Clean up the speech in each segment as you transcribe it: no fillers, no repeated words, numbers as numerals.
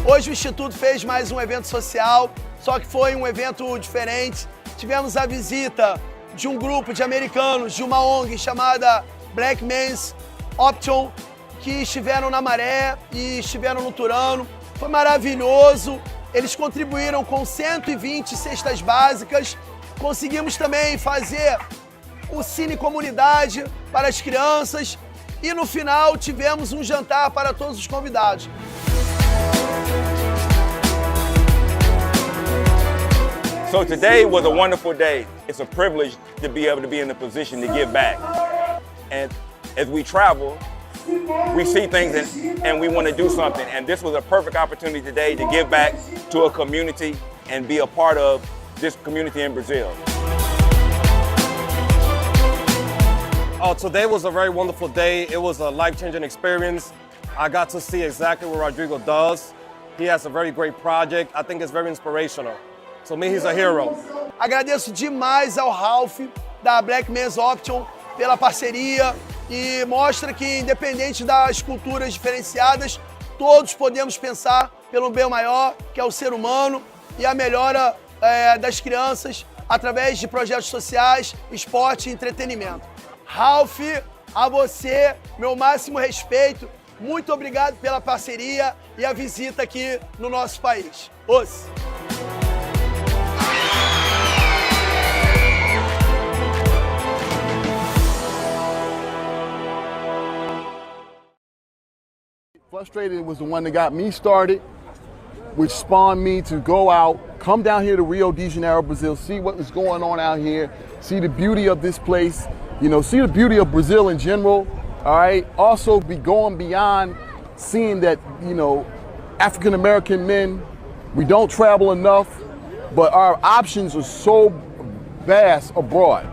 Hoje o Instituto fez mais um evento social, só que foi um evento diferente. Tivemos a visita de um grupo de americanos, de uma ONG chamada blackbraziltoday, que estiveram na Maré e estiveram no Turano. Foi maravilhoso. Eles contribuíram com 120 cestas básicas. Conseguimos também fazer o Cine Comunidade para as crianças. E no final tivemos um jantar para todos os convidados. So today was a wonderful day. It's a privilege to be able to be in the position to give back. And as we travel, we see things and we want to do something. And this was a perfect opportunity today to give back to a community and be a part of this community in Brazil. Oh, today was a very wonderful day. It was a life-changing experience. I got to see exactly what Rodrigo does. He has a very great project. I think it's very inspirational. To me, he's a hero. Agradeço demais ao Ralph da blackbraziltoday pela parceria e mostra que, independente das culturas diferenciadas, todos podemos pensar pelo bem maior, que é o ser humano, e a melhora das crianças através de projetos sociais, esporte e entretenimento. Ralph, a você, meu máximo respeito. Muito obrigado pela parceria e a visita aqui no nosso país. Os. Frustrated was the one that got me started, which spawned me to go out, come down here to Rio de Janeiro, Brazil, see what was going on out here, see the beauty of this place, you know, see the beauty of Brazil in general, all right? Also be going beyond seeing that, you know, African-American men, we don't travel enough, but our options are so vast abroad.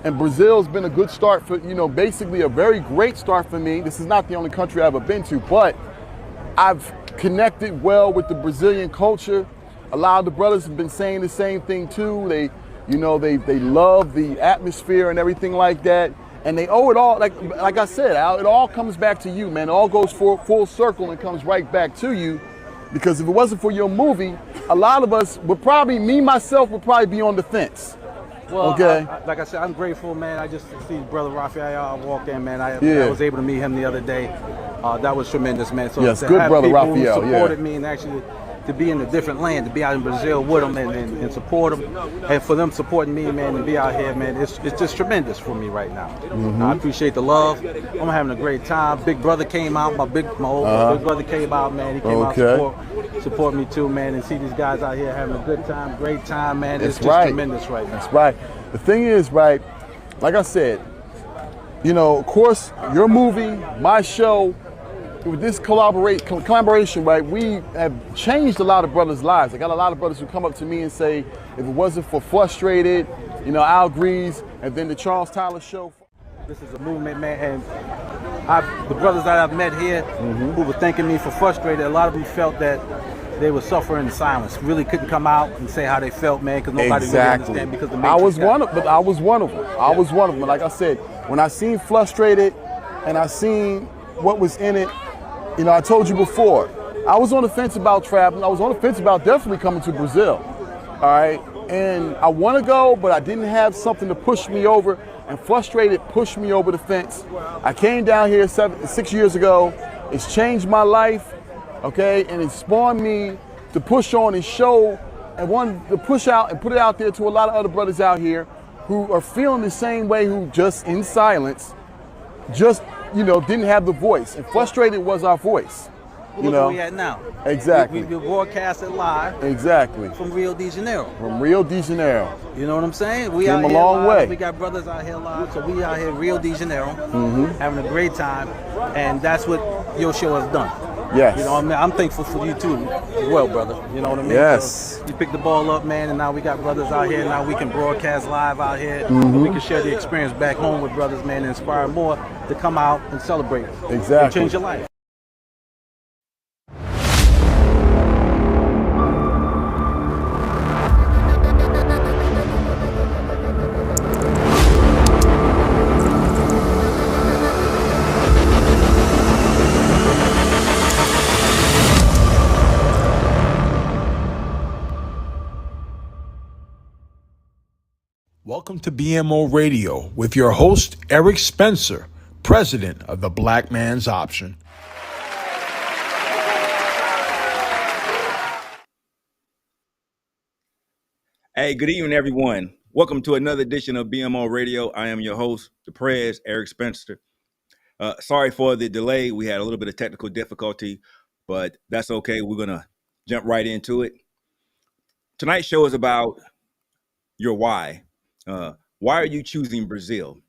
And Brazil's been a good start for, you know, basically a very great start for me. This is not the only country I've ever been to, but I've connected well with the Brazilian culture. A lot of the brothers have been saying the same thing too. They, you know, they love the atmosphere and everything like that. And they owe it all, like I said, Al, it all comes back to you, man. It all goes full circle and comes right back to you. Because if it wasn't for your movie, a lot of us would probably, me, myself, would probably be on the fence. Well, okay. Like I said, I'm grateful, man. I just see Brother Raphael walk in, man. I Yeah. was able to meet him the other day. That was tremendous, man. So Yes, to good have Brother people Raphael, who supported me and actually to be in a different land, to be out in Brazil with them and support them, and for them supporting me, man, and be out here, man, it's just tremendous for me right now. I appreciate the love. I'm having a great time. Big brother came out. My old big brother came out, man. He came out to support me too, man, and see these guys out here having a good time, great time, man. It's just tremendous right now. That's right. The thing is, right, like I said, you know, of course, your movie, my show, with this collaboration, right, we have changed a lot of brothers' lives. I got a lot of brothers who come up to me and say, if it wasn't for Frustrated, you know, Al Grease, and then the Charles Tyler Show. This is a movement, man, and the brothers that I've met here who were thanking me for Frustrated, a lot of them felt that they were suffering in silence, really couldn't come out and say how they felt, man, because nobody really understand because the I was one of them. I was one of them. Like I said, when I seen Frustrated and I seen what was in it, you know, I told you before, I was on the fence about traveling. I was on the fence about definitely coming to Brazil, all right? And I want to go, but I didn't have something to push me over, and Frustrated pushed me over the fence. I came down here 6 years ago. It's changed my life, okay? And it spawned me to push on and show, and wanted to push out and put it out there to a lot of other brothers out here who are feeling the same way, who just in silence, just, you know, didn't have the voice. And Frustrated was our voice. Look you know? where we at now. Exactly. We broadcasted live. Exactly. From Rio de Janeiro. From Rio de Janeiro. You know what I'm saying? We Came out a here long live. way. We got brothers out here live, so we out here Rio de Janeiro, having a great time, and that's what your show has done. Yes. You know what I mean? I'm thankful for you too as well, brother. You know what I mean? Yes. So you picked the ball up, man, and now we got brothers out here. Now we can broadcast live out here. We can share the experience back home with brothers, man, and inspire more to come out and celebrate. Exactly. And change your life. welcome to BMO Radio with your host, Eric Spencer, president of the Black Man's Option. Hey, good evening, everyone. Welcome to another edition of BMO Radio. I am your host, the Prez, Eric Spencer. Sorry for the delay. We had a little bit of technical difficulty, but that's okay. We're going to jump right into it. Tonight's show is about your why. Why are you choosing Brazil?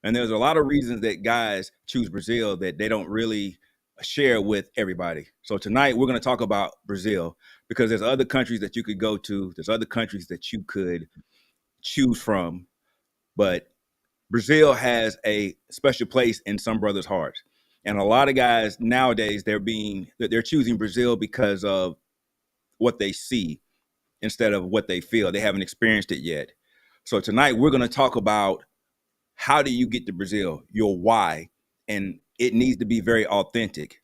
And there's a lot of reasons that guys choose Brazil that they don't really share with everybody. So tonight we're going to talk about Brazil because there's other countries that you could go to. There's other countries that you could choose from. But Brazil has a special place in some brothers' hearts. And a lot of guys nowadays, they're choosing Brazil because of what they see instead of what they feel. They haven't experienced it yet. So tonight we're going to talk about how do you get to Brazil, your why, and it needs to be very authentic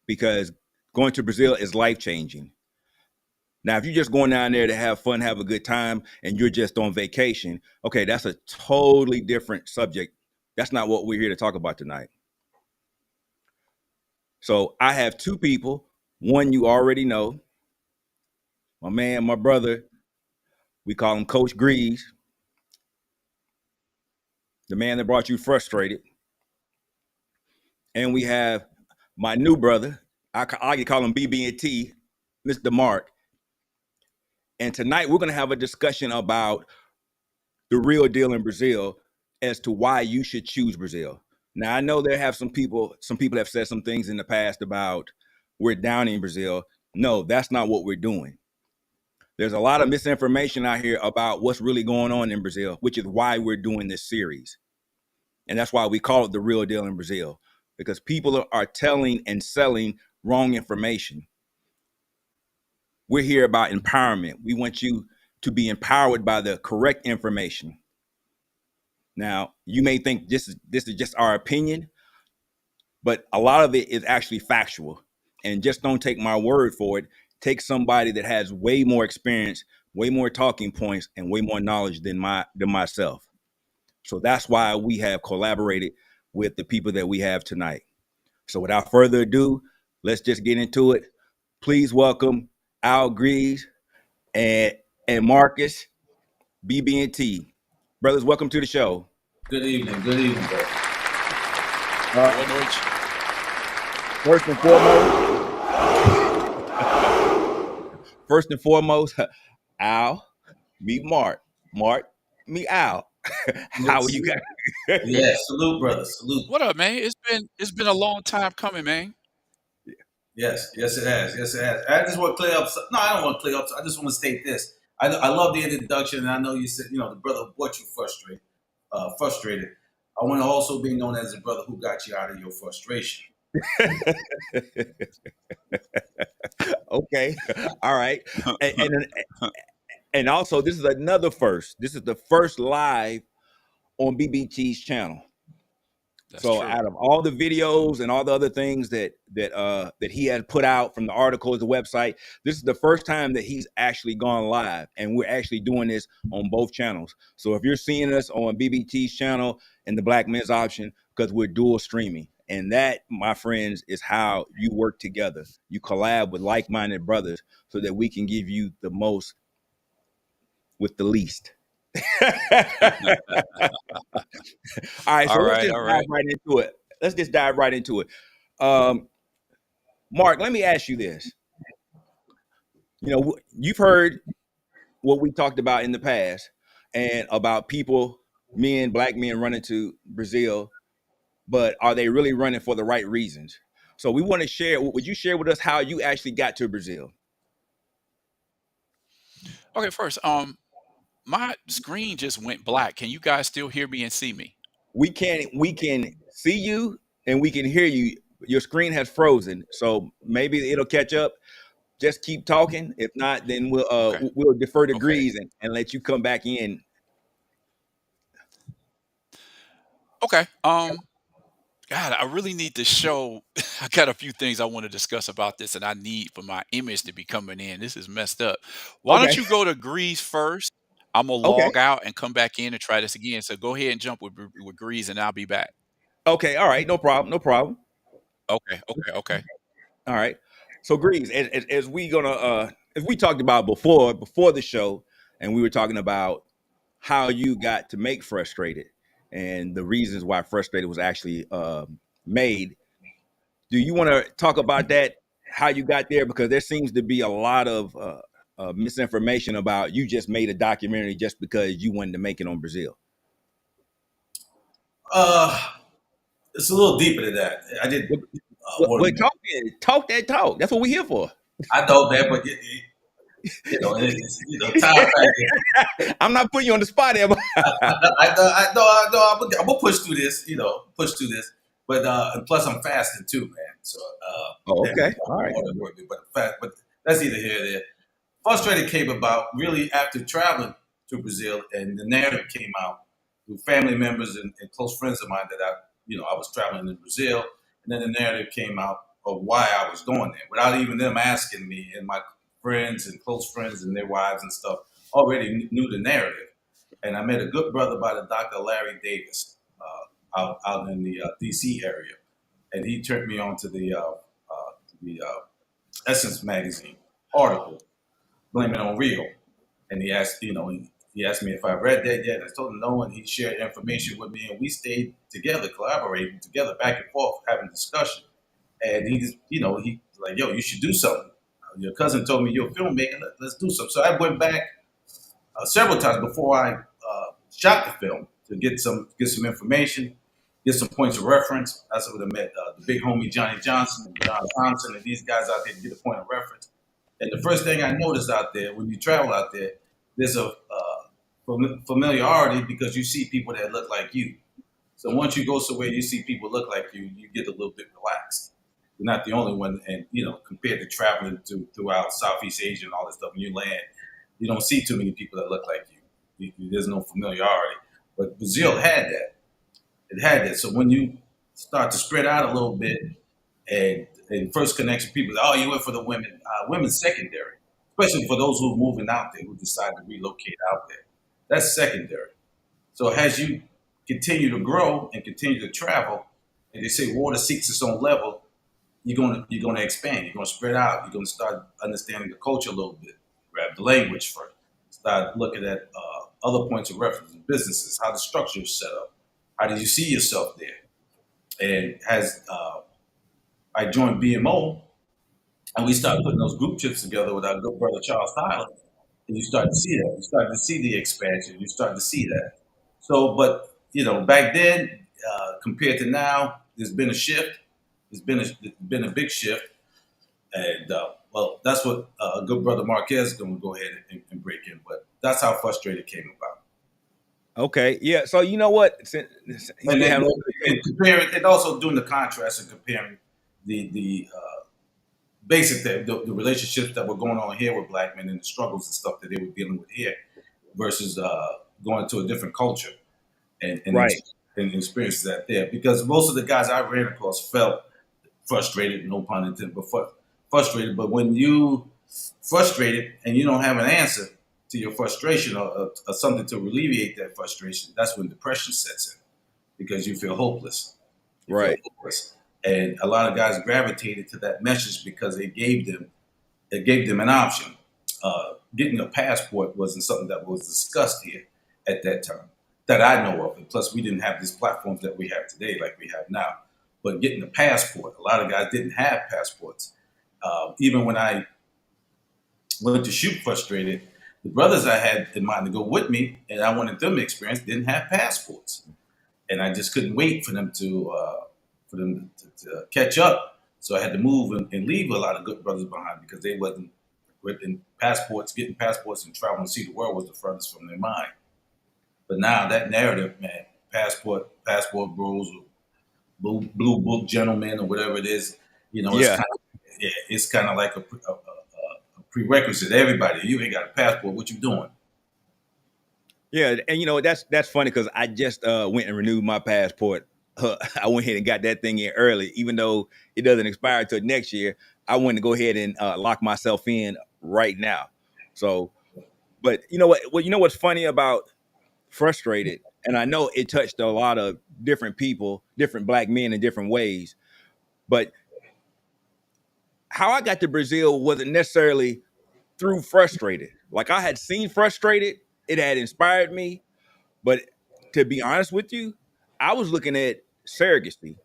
because going to Brazil is life-changing. Now, if you're just going down there to have fun, have a good time, and you're just on vacation, okay, that's a totally different subject. That's not what we're here to talk about tonight. So I have two people. One you already know, my man, my brother. We call him Coach Grease, the man that brought you frustrated. And we have my new brother. I can call him BB&T, Mr. Mark. And tonight we're going to have a discussion about the real deal in Brazil as to why you should choose Brazil. Now, I know there have some people have said some things in the past about we're downing Brazil. No, that's not what we're doing. There's a lot of misinformation out here about what's really going on in Brazil, which is why we're doing this series. And that's why we call it the real deal in Brazil, because people are telling and selling wrong information. We're here about empowerment. We want you to be empowered by the correct information. Now, you may think this is just our opinion, but a lot of it is actually factual. And just don't take my word for it. Take somebody that has way more experience, way more talking points, and way more knowledge than myself. So that's why we have collaborated with the people that we have tonight. So without further ado, let's just get into it. Please welcome Al Grease and Marcus, BB&T. Brothers, welcome to the show. Good evening, bro. First and foremost, Al, meet Mark. Mark, meet Al. How are you guys? Yeah, salute, brother. Salute. What up, man? It's been a long time coming, man. Yes, it has. I just want to clear up. No, I don't want to clear up. I just want to state this. I love the introduction, and I know you said, the brother who brought you frustrated. I want to also be known as the brother who got you out of your frustration. Okay, all right, and also this is another first. This is the first live on BBT's channel. That's so true. Out of all the videos and all the other things that he had put out from the articles, the website, this is the first time that he's actually gone live, and we're actually doing this on both channels. So if you're seeing us on BBT's channel and the Black Men's Option, because we're dual streaming, and that, my friends, is how you work together. You collab with like-minded brothers so that we can give you the most with the least. All right, so let's just dive right into it. Mark, let me ask you this. You've heard what we talked about in the past and about black men running to Brazil, but are they really running for the right reasons? So we want to share. Would you share with us how you actually got to Brazil? Okay, first, my screen just went black. Can you guys still hear me and see me? We can see you and we can hear you. Your screen has frozen, so maybe it'll catch up. Just keep talking. If not, then we'll defer to Grease and let you come back in. Okay. God, I really need to show. I got a few things I want to discuss about this, and I need for my image to be coming in. This is messed up. Why don't you go to Grease first? I'm gonna Okay. log out and come back in and try this again. So go ahead and jump with Grease, and I'll be back. Okay. All right. No problem. No problem. Okay. All right. So Grease, as we talked about before the show, and we were talking about how you got to make Frustrated and the reasons why Frustrated was actually made. Do you want to talk about that? How you got there? Because there seems to be a lot of misinformation about you just made a documentary just because you wanted to make it on Brazil. It's a little deeper than that. I did. Well, talk that talk. That's what we're here for. I know that, but it's time factor. I'm not putting you on the spot there, but I know. I'm gonna push through this. But and plus I'm fasting too, man. So okay, all right. But that's either here or there. Frustrated came about really after traveling to Brazil, and the narrative came out through family members and close friends of mine that I was traveling in Brazil, and then the narrative came out of why I was going there without even them asking me, and my friends and close friends and their wives and stuff already knew the narrative. And I met a good brother by the Dr. Larry Davis out in the D.C. area, and he turned me on to the Essence magazine article, Blame It on Rio. And he asked me if I read that yet. I told him no, and he shared information with me, and we stayed together, collaborating together, back and forth, having discussion. And he like, yo, you should do something. Your cousin told me you're a filmmaker. Let's do something. So I went back several times before I shot the film to get some information, get some points of reference. That's what I met the big homie Johnny Johnson and John Thompson and these guys out there to get a point of reference. And the first thing I noticed out there, when you travel out there, there's a familiarity because you see people that look like you. So once you go somewhere, you see people look like you, you get a little bit relaxed. You're not the only one. And, compared to traveling throughout Southeast Asia and all this stuff, when you land, you don't see too many people that look like you. There's no familiarity. But Brazil had that. It had that. So when you start to spread out a little bit and first connection, people say, oh, you went for the women. Women's secondary, especially for those who are moving out there, who decide to relocate out there. That's secondary. So as you continue to grow and continue to travel, and they say water seeks its own level, you're gonna expand. You're gonna spread out. You're gonna start understanding the culture a little bit. Grab the language first. Start looking at other points of reference in businesses, how the structure is set up. How do you see yourself there? And as I joined BMO, and we started putting those group trips together with our good brother Charles Tyler, and you start to see that. You start to see the expansion. You start to see that. So, but back then compared to now, there's been a shift. There's been a big shift, and that's what a good brother Marquez is going to go ahead and break in. But that's how Frustrated came about. Okay, yeah. So you know what? And comparing, and also doing the contrast and comparing the basic the relationships that were going on here with black men and the struggles and stuff that they were dealing with here versus going to a different culture and right. And experience that there. Because most of the guys I ran across felt frustrated, no pun intended, but frustrated. But when you frustrated and you don't have an answer to your frustration or something to alleviate that frustration, that's when depression sets in because you feel hopeless. Right. And a lot of guys gravitated to that message because it gave them an option. Getting a passport wasn't something that was discussed here at that time that I know of. And plus, we didn't have these platforms that we have today like we have now. But getting a passport, a lot of guys didn't have passports. Even when I went to shoot Frustrated, the brothers I had in mind to go with me, and I wanted them to experience, didn't have passports. And I just couldn't wait for them to catch up. So I had to move and leave a lot of good brothers behind because they wasn't getting passports and traveling to see the world was the furthest from their mind. But now that narrative, man, passport bros, blue book gentlemen or whatever it is, it's kind of like a prerequisite. Everybody, you ain't got a passport, what you doing? Yeah, and that's funny because I just went and renewed my passport. I went ahead and got that thing in early, even though it doesn't expire until next year. I wanted to go ahead and lock myself in right now. So But you know what? Well, you know what's funny about Frustrated, and I know it touched a lot of different people, different black men in different ways. But how I got to Brazil wasn't necessarily through Frustrated. Like I had seen Frustrated, it had inspired me. But to be honest with you, I was looking at surrogacy.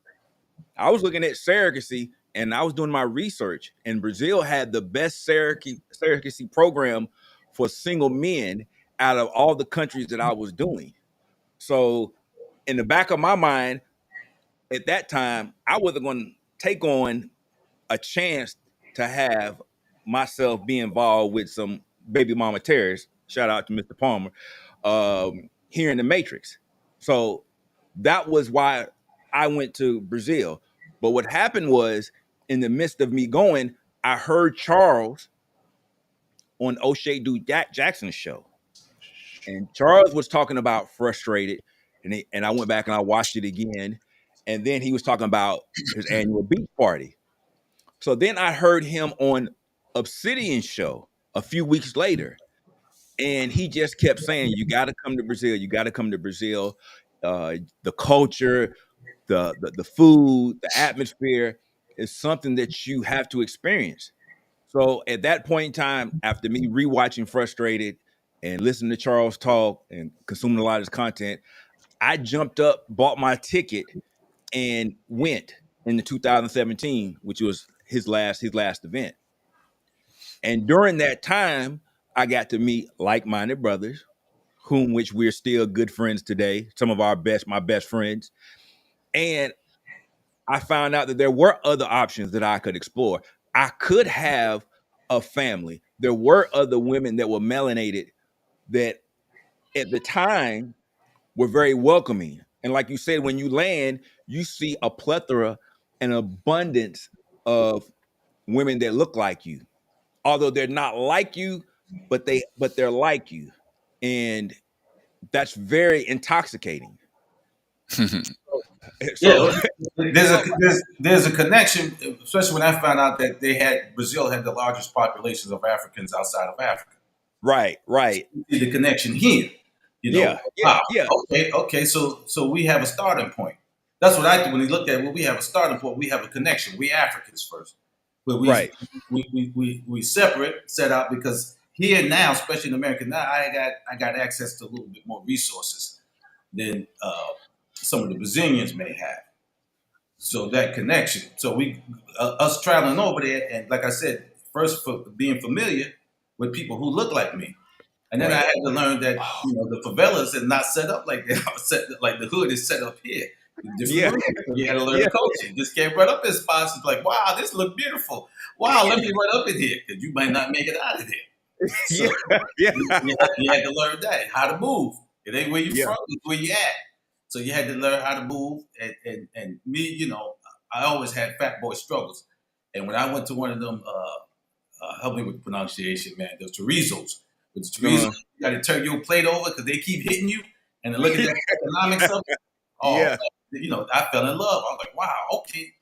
And I was doing my research, and Brazil had the best surrogacy program for single men out of all the countries that I was doing. So, in the back of my mind, at that time, I wasn't going to take on a chance to have myself be involved with some baby mama terrorists. Shout out to Mr. Palmer here in the Matrix. So that was why I went to Brazil. But what happened was, in the midst of me going, I heard Charles on O'Shea Jackson's show. And Charles was talking about Frustrated. And I went back and I watched it again. And then he was talking about his annual beach party. So then I heard him on Obsidian's show a few weeks later. And he just kept saying, you got to come to Brazil. You got to come to Brazil. The culture, the food, the atmosphere is something that you have to experience. So at that point in time, after me rewatching Frustrated and listening to Charles talk and consuming a lot of his content, I jumped up, bought my ticket, and went in the 2017, which was his last event. And during that time, I got to meet like-minded brothers, which we're still good friends today. Some of my best friends. And I found out that there were other options that I could explore. I could have a family. There were other women that were melanated that at the time were very welcoming. And like you said, when you land, you see a plethora and abundance of women that look like you. Although they're not like you, but they're like you. And that's very intoxicating. Yeah, there's a connection, especially when I found out that Brazil had the largest populations of Africans outside of Africa. Right. The connection here, Yeah. Okay. So we have a starting point. That's what I do when you look at it. We have a starting point. We have a connection. We Africans first, but we separate, set out because here now, especially in America now, I got access to a little bit more resources than some of the Brazilians may have. So that connection. So we, us traveling over there, and like I said, first for being familiar with people who look like me, and then I had to learn that the favelas are not set up like that. Like the hood is set up here. You had to learn the culture. You just can't run up in spots. It's like, wow, this looks beautiful. Wow, let me run up in here because you might not make it out of there. So you had to learn that how to move. It ain't where you from; it's where you at. So you had to learn how to move, and me, I always had fat boy struggles. And when I went to one of them, help me with pronunciation, man, the chorizos. With the chorizos, you got to turn your plate over because they keep hitting you, and then look at that economics of it. I fell in love. I was like, wow, okay.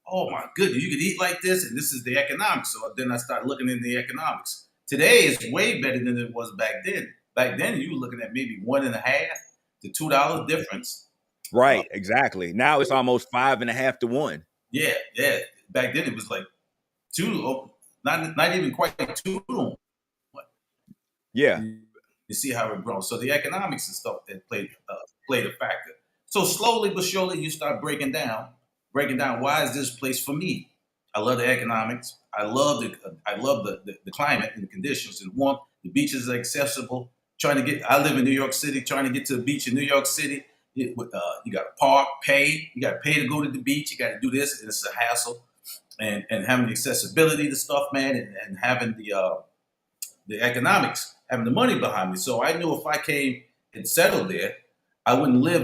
Oh my goodness, you could eat like this, and this is the economics. So then I started looking into the economics. Today is way better than it was back then. Back then, you were looking at maybe $1.50 to $2 difference. Right, exactly. Now it's almost 5.5 to 1. Yeah. Back then it was like 2, not even quite 2 to 1. Yeah. You see how it grows. So the economics and stuff that played a factor. So slowly but surely you start breaking down why is this place for me? I love the economics. I love the climate and the conditions and warmth. The beaches are accessible. I live in New York City, trying to get to the beach in New York City. You got to park, pay. You got to pay to go to the beach. You got to do this, and it's a hassle. And having the accessibility to stuff, man, and having the economics, having the money behind me. So I knew if I came and settled there, I wouldn't live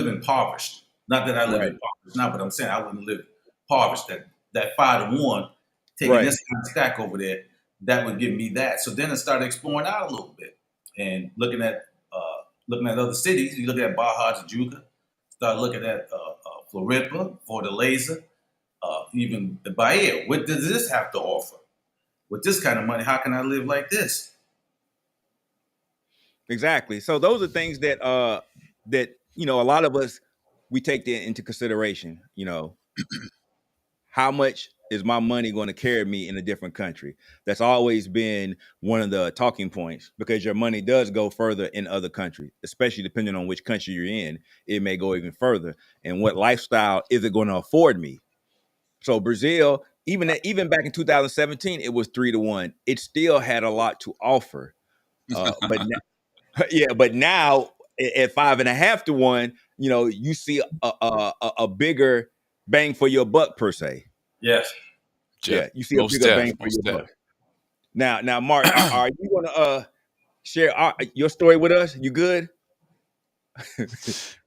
impoverished. Not that I live impoverished now, but I'm saying I wouldn't live impoverished. That 5 to 1, taking this kind of stack over there, that would give me that. So then I started exploring out a little bit and looking at other cities. You look at Baja Tijuca, start looking at Floripa, Fortaleza, even the Bahia. What does this have to offer? with this kind of money, how can I live like this? Exactly. So those are things that a lot of us, we take that into consideration. How much is my money going to carry me in a different country? That's always been one of the talking points, because your money does go further in other countries, especially depending on which country you're in. It may go even further. And what lifestyle is it going to afford me? So Brazil, even back in 2017, it was 3-1. It still had a lot to offer. But but now at 5.5-1, you see a bigger bang for your buck per se. Yes. Yeah, you see a bigger bang for your buck. Now, Mark, are you gonna share your story with us? You good?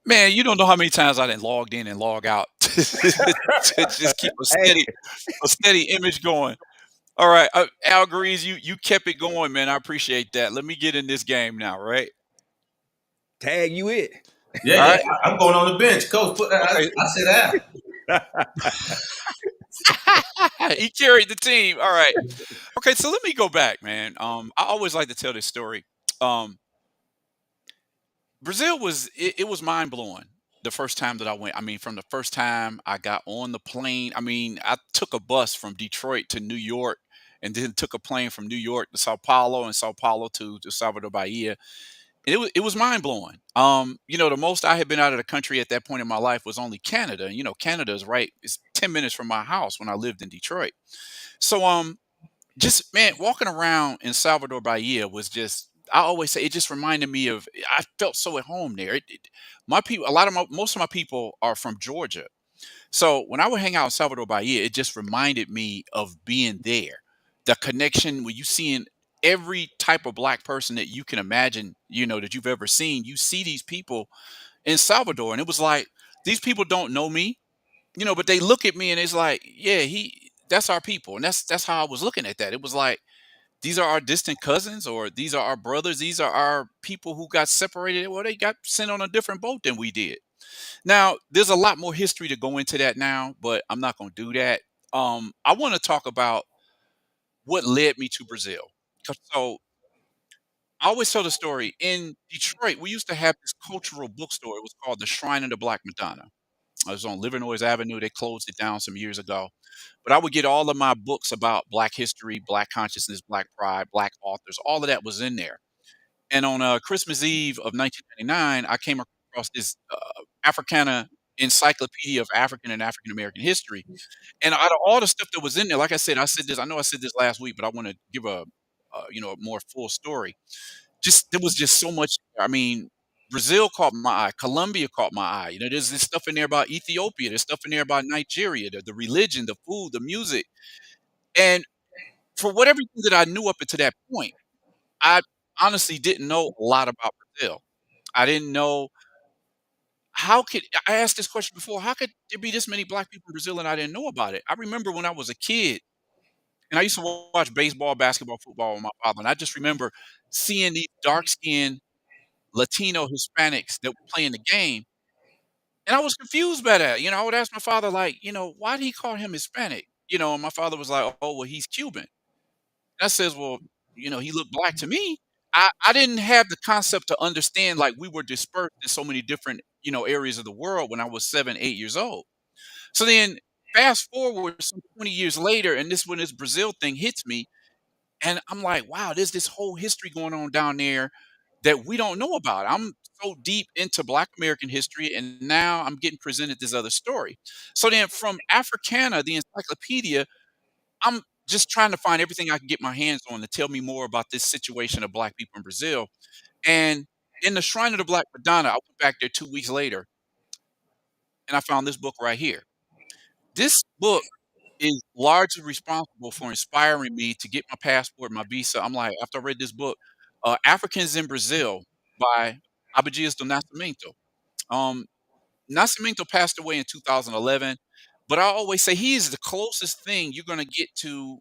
Man, you don't know how many times I done logged in and log out to just keep a steady image going. All right, Al agrees. You kept it going, man. I appreciate that. Let me get in this game now, right? Tag you it. Yeah, All yeah. right. I'm going on the bench, coach. Okay. I said that. He carried the team. All right. Okay, so let me go back, man. I always like to tell this story. Brazil it was mind blowing the first time that I went. I mean, from the first time I got on the plane. I mean, I took a bus from Detroit to New York, and then took a plane from New York to Sao Paulo, and Sao Paulo to Salvador Bahia. And it was mind blowing. The most I had been out of the country at that point in my life was only Canada. And Canada is it's 10 minutes from my house when I lived in Detroit. So just, man, walking around in Salvador Bahia was just, I always say, it just reminded me of, I felt so at home there. My people, most of my people are from Georgia. So when I would hang out in Salvador Bahia, it just reminded me of being there. The connection when you seeing every type of black person that you can imagine, that you've ever seen. You see these people in Salvador, and it was like, these people don't know me, but they look at me and it's like, yeah, that's our people. And that's how I was looking at that. It was like, these are our distant cousins, or these are our brothers. These are our people who got separated. Well, they got sent on a different boat than we did. Now, there's a lot more history to go into that now, but I'm not going to do that. I want to talk about what led me to Brazil. So I always tell the story. In Detroit, we used to have this cultural bookstore. It was called the Shrine of the Black Madonna. I was on Livernois Avenue. They closed it down some years ago. But I would get all of my books about Black history, Black consciousness, Black pride, Black authors. All of that was in there. And on Christmas Eve of 1999, I came across this Africana Encyclopedia of African and African American history. And out of all the stuff that was in there, like I said, I know I said this last week, but I want to give a more full story. There was just so much. I mean, Brazil caught my eye. Colombia caught my eye. There's this stuff in there about Ethiopia. There's stuff in there about Nigeria, the religion, the food, the music. And for whatever that I knew up until that point, I honestly didn't know a lot about Brazil. I didn't know I asked this question before, how could there be this many black people in Brazil and I didn't know about it? I remember when I was a kid and I used to watch baseball, basketball, football with my father. And I just remember seeing these dark skinned Latino Hispanics that were playing the game. And I was confused by that. I would ask my father, like, why did he call him Hispanic? And my father was like, oh, well, he's Cuban. And I says, well, he looked black to me. I didn't have the concept to understand, like, we were dispersed in so many different, areas of the world when I was 7, 8 years old. So then fast forward some 20 years later, and when this Brazil thing hits me, and I'm like, wow, there's this whole history going on down there that we don't know about. I'm so deep into Black American history, and now I'm getting presented this other story. So then from Africana, the encyclopedia, I'm just trying to find everything I can get my hands on to tell me more about this situation of Black people in Brazil. And in the Shrine of the Black Madonna, I went back there 2 weeks later, and I found this book right here. This book is largely responsible for inspiring me to get my passport, my visa. I'm like, after I read this book, Africans in Brazil by Abdias do Nascimento. Um, Nascimento passed away in 2011, but I always say he is the closest thing you're going to get to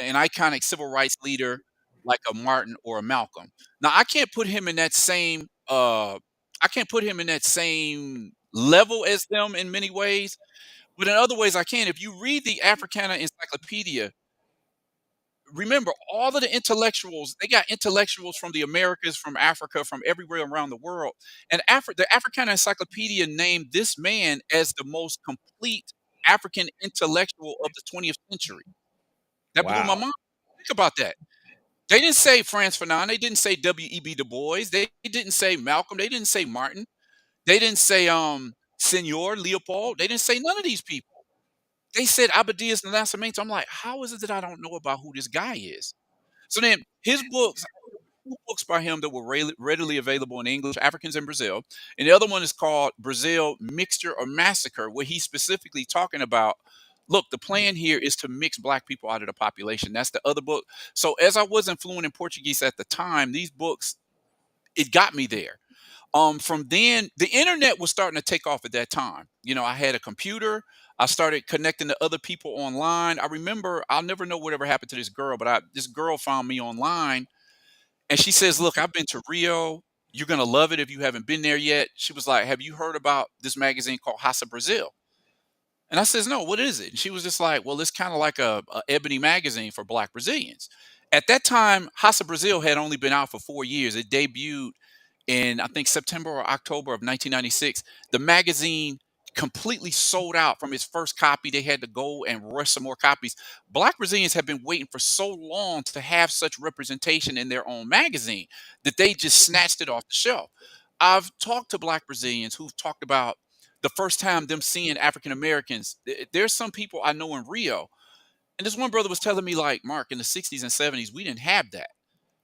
an iconic civil rights leader like a Martin or a Malcolm. Now, I can't put him in that same level as them in many ways, but in other ways I can. If you read the Africana Encyclopedia, remember, all of the intellectuals, they got intellectuals from the Americas, from Africa, from everywhere around the world. And the Africana Encyclopedia named this man as the most complete African intellectual of the 20th century. That blew my Wow. mind. Think about that. They didn't say Franz Fanon. They didn't say W.E.B. Du Bois. They didn't say Malcolm. They didn't say Martin. They didn't say Senor Leopold. They didn't say none of these people. They said Abdias Nascimento. I'm like, how is it that I don't know about who this guy is? So then his books, two books by him that were readily available in English, Africans in Brazil. And the other one is called Brazil Mixture or Massacre, where he's specifically talking about, look, the plan here is to mix black people out of the population. That's the other book. So as I wasn't fluent in Portuguese at the time, these books, it got me there. From then, the internet was starting to take off at that time. You know, I had a computer. I started connecting to other people online. I remember, I'll never know whatever happened to this girl, but this girl found me online, and she says, "Look, I've been to Rio. You're gonna love it if you haven't been there yet." She was like, "Have you heard about this magazine called Raça Brazil?" And I says, "No, what is it?" And she was just like, "Well, it's kind of like a ebony magazine for Black Brazilians." At that time, Raça Brazil had only been out for 4 years. It debuted in, I think, September or October of 1996. The magazine completely sold out from its first copy. They had to go and rush some more copies. Black Brazilians have been waiting for so long to have such representation in their own magazine that they just snatched it off the shelf. I've talked to Black Brazilians who've talked about the first time them seeing African Americans. There's some people I know in Rio, and this one brother was telling me, like, Mark, in the 60s and 70s, we didn't have that.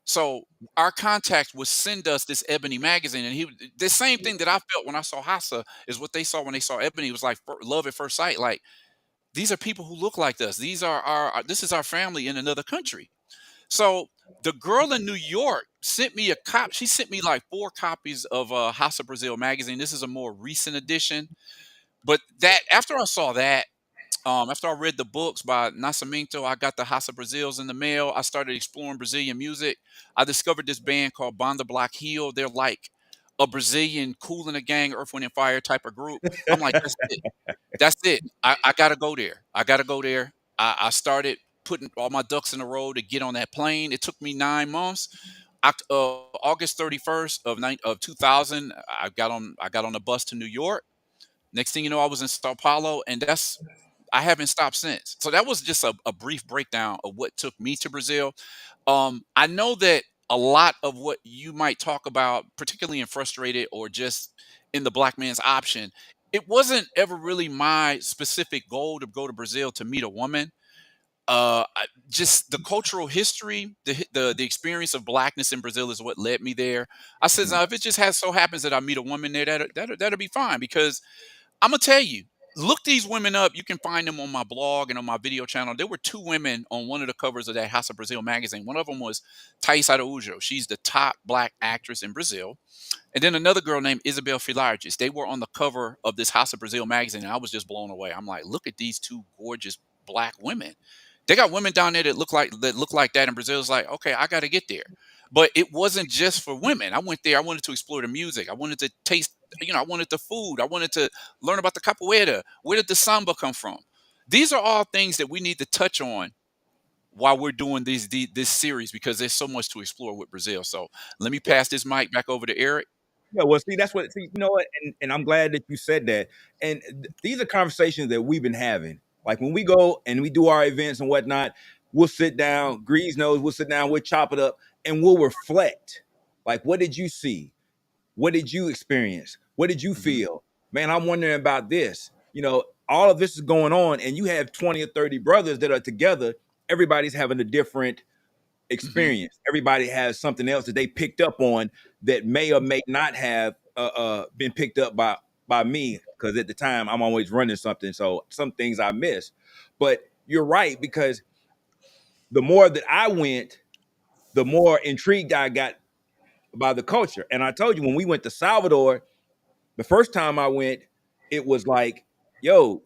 So our contact would send us this Ebony magazine, and the same thing that I felt when I saw Hassa is what they saw when they saw Ebony. It was like love at first sight. Like, these are people who look like us. These are this is our family in another country. So the girl in New York sent me a copy. She sent me like 4 copies of Raça Brazil magazine. This is a more recent edition. But that after I saw that, after I read the books by Nascimento, I got the Raça Brazils in the mail. I started exploring Brazilian music. I discovered this band called Banda Black Hill. They're like a Brazilian Kool and the Gang, Earth, Wind and Fire type of group. I'm like, that's it. That's it. I got to go there. I got to go there. I started putting all my ducks in a row to get on that plane. It took me 9 months. August 31st of 2000, I got on a bus to New York. Next thing you know, I was in Sao Paulo, and I haven't stopped since. So that was just a brief breakdown of what took me to Brazil. I know that a lot of what you might talk about, particularly in Frustrated or just in the Black Man's Option, it wasn't ever really my specific goal to go to Brazil to meet a woman. Just the cultural history, the experience of blackness in Brazil is what led me there. I said, now, if it just so happens that I meet a woman there, that'll be fine, because I'm gonna tell you, look these women up. You can find them on my blog and on my video channel. There were 2 women on one of the covers of that Raça Brazil magazine. One of them was Thais Araújo. She's the top Black actress in Brazil. And then another girl named Isabel Filarges. They were on the cover of this Raça Brazil magazine, and I was just blown away. I'm like, look at these 2 gorgeous Black women. They got women down there that look like that in Brazil. It's like, okay, I got to get there. But it wasn't just for women. I went there. I wanted to explore the music. I wanted to taste, I wanted the food. I wanted to learn about the capoeira. Where did the samba come from? These are all things that we need to touch on while we're doing this series, because there's so much to explore with Brazil. So let me pass this mic back over to Eric. Yeah, well, see, that's what, see, you know what, and I'm glad that you said that. And these are conversations that we've been having. Like when we go and we do our events and whatnot, we'll sit down, Grease knows, we'll sit down, we'll chop it up, and we'll reflect. Like, what did you see? What did you experience? What did you feel? Man, I'm wondering about this. All of this is going on, and you have 20 or 30 brothers that are together. Everybody's having a different experience. Everybody has something else that they picked up on that may or may not have been picked up by me, because at the time I'm always running something, so some things I miss. But you're right, because the more that I went, the more intrigued I got by the culture. And I told you, when we went to Salvador, the first time I went, it was like, yo,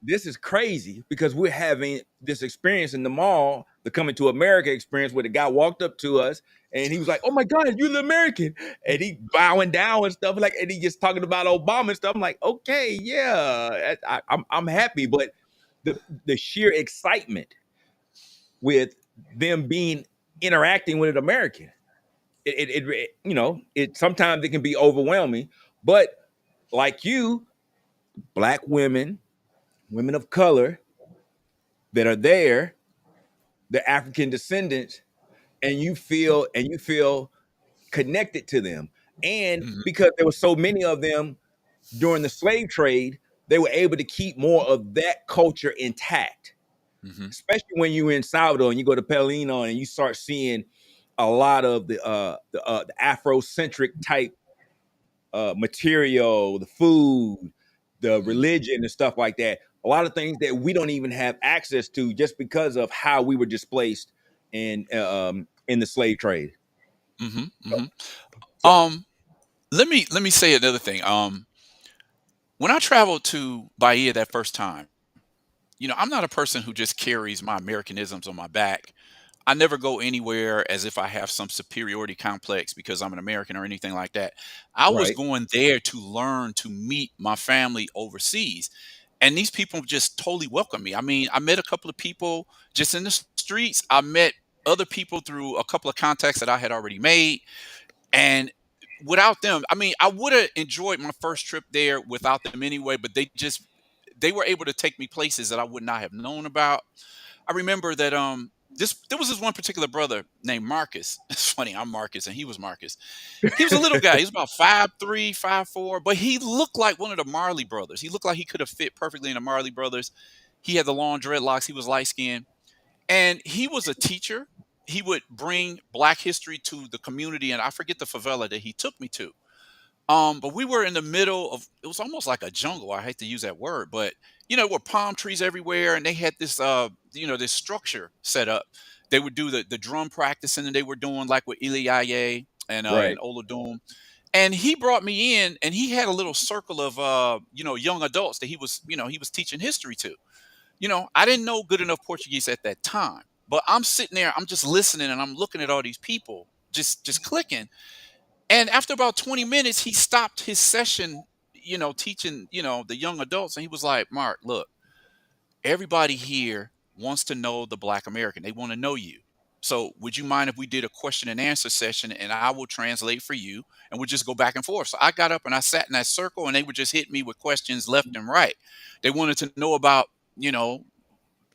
this is crazy, because we're having this experience in the mall, the Coming to America experience, where the guy walked up to us and he was like, "Oh my God, you're the American," and he bowing down and stuff, like, and he just talking about Obama and stuff. I'm like, okay, yeah, I'm happy, but the sheer excitement with them interacting with an American. It sometimes it can be overwhelming, but like you, Black women of color that are there, the African descendants, and you feel connected to them. And Mhm. because there were so many of them during the slave trade, they were able to keep more of that culture intact. Mhm. Especially when you're in Salvador and you go to Pelino and you start seeing a lot of the Afro-Centric type material, the food, the Mhm. religion, and stuff like that. A lot of things that we don't even have access to just because of how we were displaced in the slave trade. Mhm. Mhm. So Let me say another thing. When I traveled to Bahia that first time, I'm not a person who just carries my Americanisms on my back. I never go anywhere as if I have some superiority complex because I'm an American or anything like that. I was right, going there to learn to meet my family overseas. And these people just totally welcomed me. I mean, I met a couple of people just in the streets. I met other people through a couple of contacts that I had already made. And without them, I mean, I would have enjoyed my first trip there without them anyway, but they were able to take me places that I would not have known about. I remember that there was this one particular brother named Marcus. It's funny, I'm Marcus and he was Marcus. He was a little guy. He was about 5'3", 5'4", but he looked like one of the Marley brothers. He looked like he could have fit perfectly in the Marley brothers. He had the long dreadlocks. He was light skinned. And he was a teacher. He would bring Black history to the community, and I forget the favela that he took me to. But we were in the middle of it was almost like a jungle. I hate to use that word, but there were palm trees everywhere, and they had this this structure set up. They would do the drum practicing, and they were doing like with Iliaye and right. Olodum. And he brought me in, and he had a little circle of young adults that he was teaching history to. I didn't know good enough Portuguese at that time, but I'm sitting there, I'm just listening, and I'm looking at all these people just clicking. And after about 20 minutes, he stopped his session, teaching, the young adults, and he was like, "Mark, look, everybody here wants to know the Black American. They want to know you. So would you mind if we did a question and answer session and I will translate for you and we'll just go back and forth?" So I got up and I sat in that circle and they would just hit me with questions left and right. They wanted to know about, you know,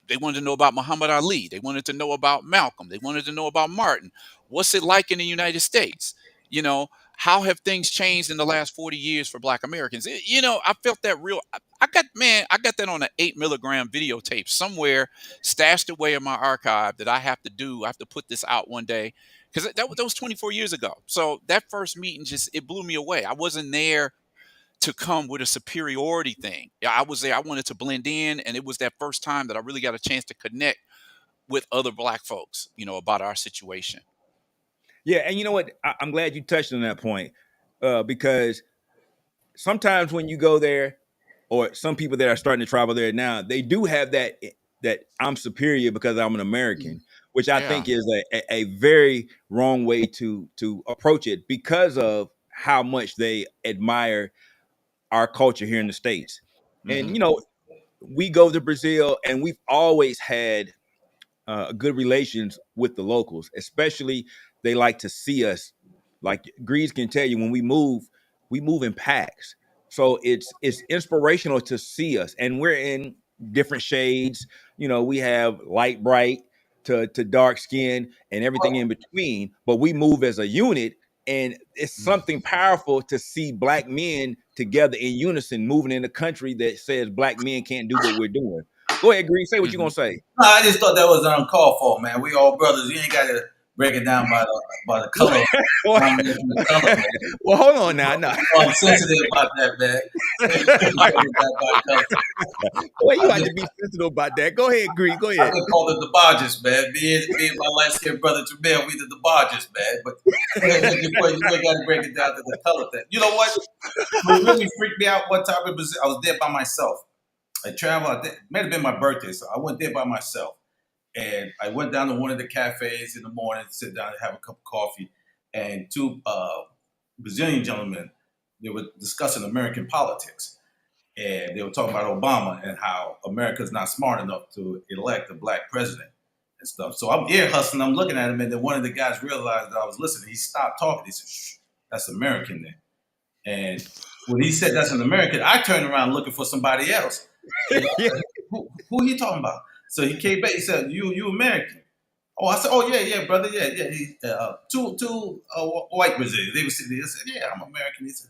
they wanted to know about Muhammad Ali. They wanted to know about Malcolm. They wanted to know about Martin. What's it like in the United States? How have things changed in the last 40 years for Black Americans? I felt that real. I got that on an 8 milligram videotape somewhere stashed away in my archive that I have to do. I have to put this out one day because that was 24 years ago. So that first meeting it blew me away. I wasn't there to come with a superiority thing. Yeah, I was there. I wanted to blend in, and it was that first time that I really got a chance to connect with other Black folks, about our situation. Yeah, and you know what? I'm glad you touched on that point because sometimes when you go there, or some people that are starting to travel there now, they do have that I'm superior because I'm an American, which I Yeah. think is a very wrong way to approach it because of how much they admire our culture here in the States. And Hmm. we go to Brazil and we've always had good relations with the locals, especially they like to see us. Like Grease can tell you, when we move in packs. So it's inspirational to see us, and we're in different shades. We have light bright to dark skin and everything in between, but we move as a unit, and it's something powerful to see Black men together in unison, moving in a country that says Black men can't do what we're doing. Go ahead, Grease. Say what you're Hmm. gonna say. No, I just thought that was uncalled for, man. We all brothers. You ain't got to break it down by the color, well, combination of color, man. hold on now. No. I'm sensitive about that, man. Well, you I have just, to be sensitive about that. Go ahead, Grease. Go I ahead. just call it the Dodgers, man. Me and my light skinned brother Jamel, we the Dodgers, man. But you ain't got to break it down to the color thing. You know what? What really freaked me out one time in Brazil, I was there by myself. I traveled. It might have been my birthday, so I went there by myself. And I went down to one of the cafes in the morning, sit down and have a cup of coffee. And two Brazilian gentlemen, they were discussing American politics. And they were talking about Obama and how America's not smart enough to elect a Black president. and stuff. So I'm ear hustling. I'm looking at him, and then one of the guys realized that I was listening. He stopped talking. He said, "Shh, that's American there." And when he said that's an American, I turned around looking for somebody else. And I said, who he talking about? So he came back. He said, "You American?" Oh, I said, "Oh yeah, brother, yeah." He, two white Brazilians. They were sitting there. I said, "Yeah, I'm American." He said,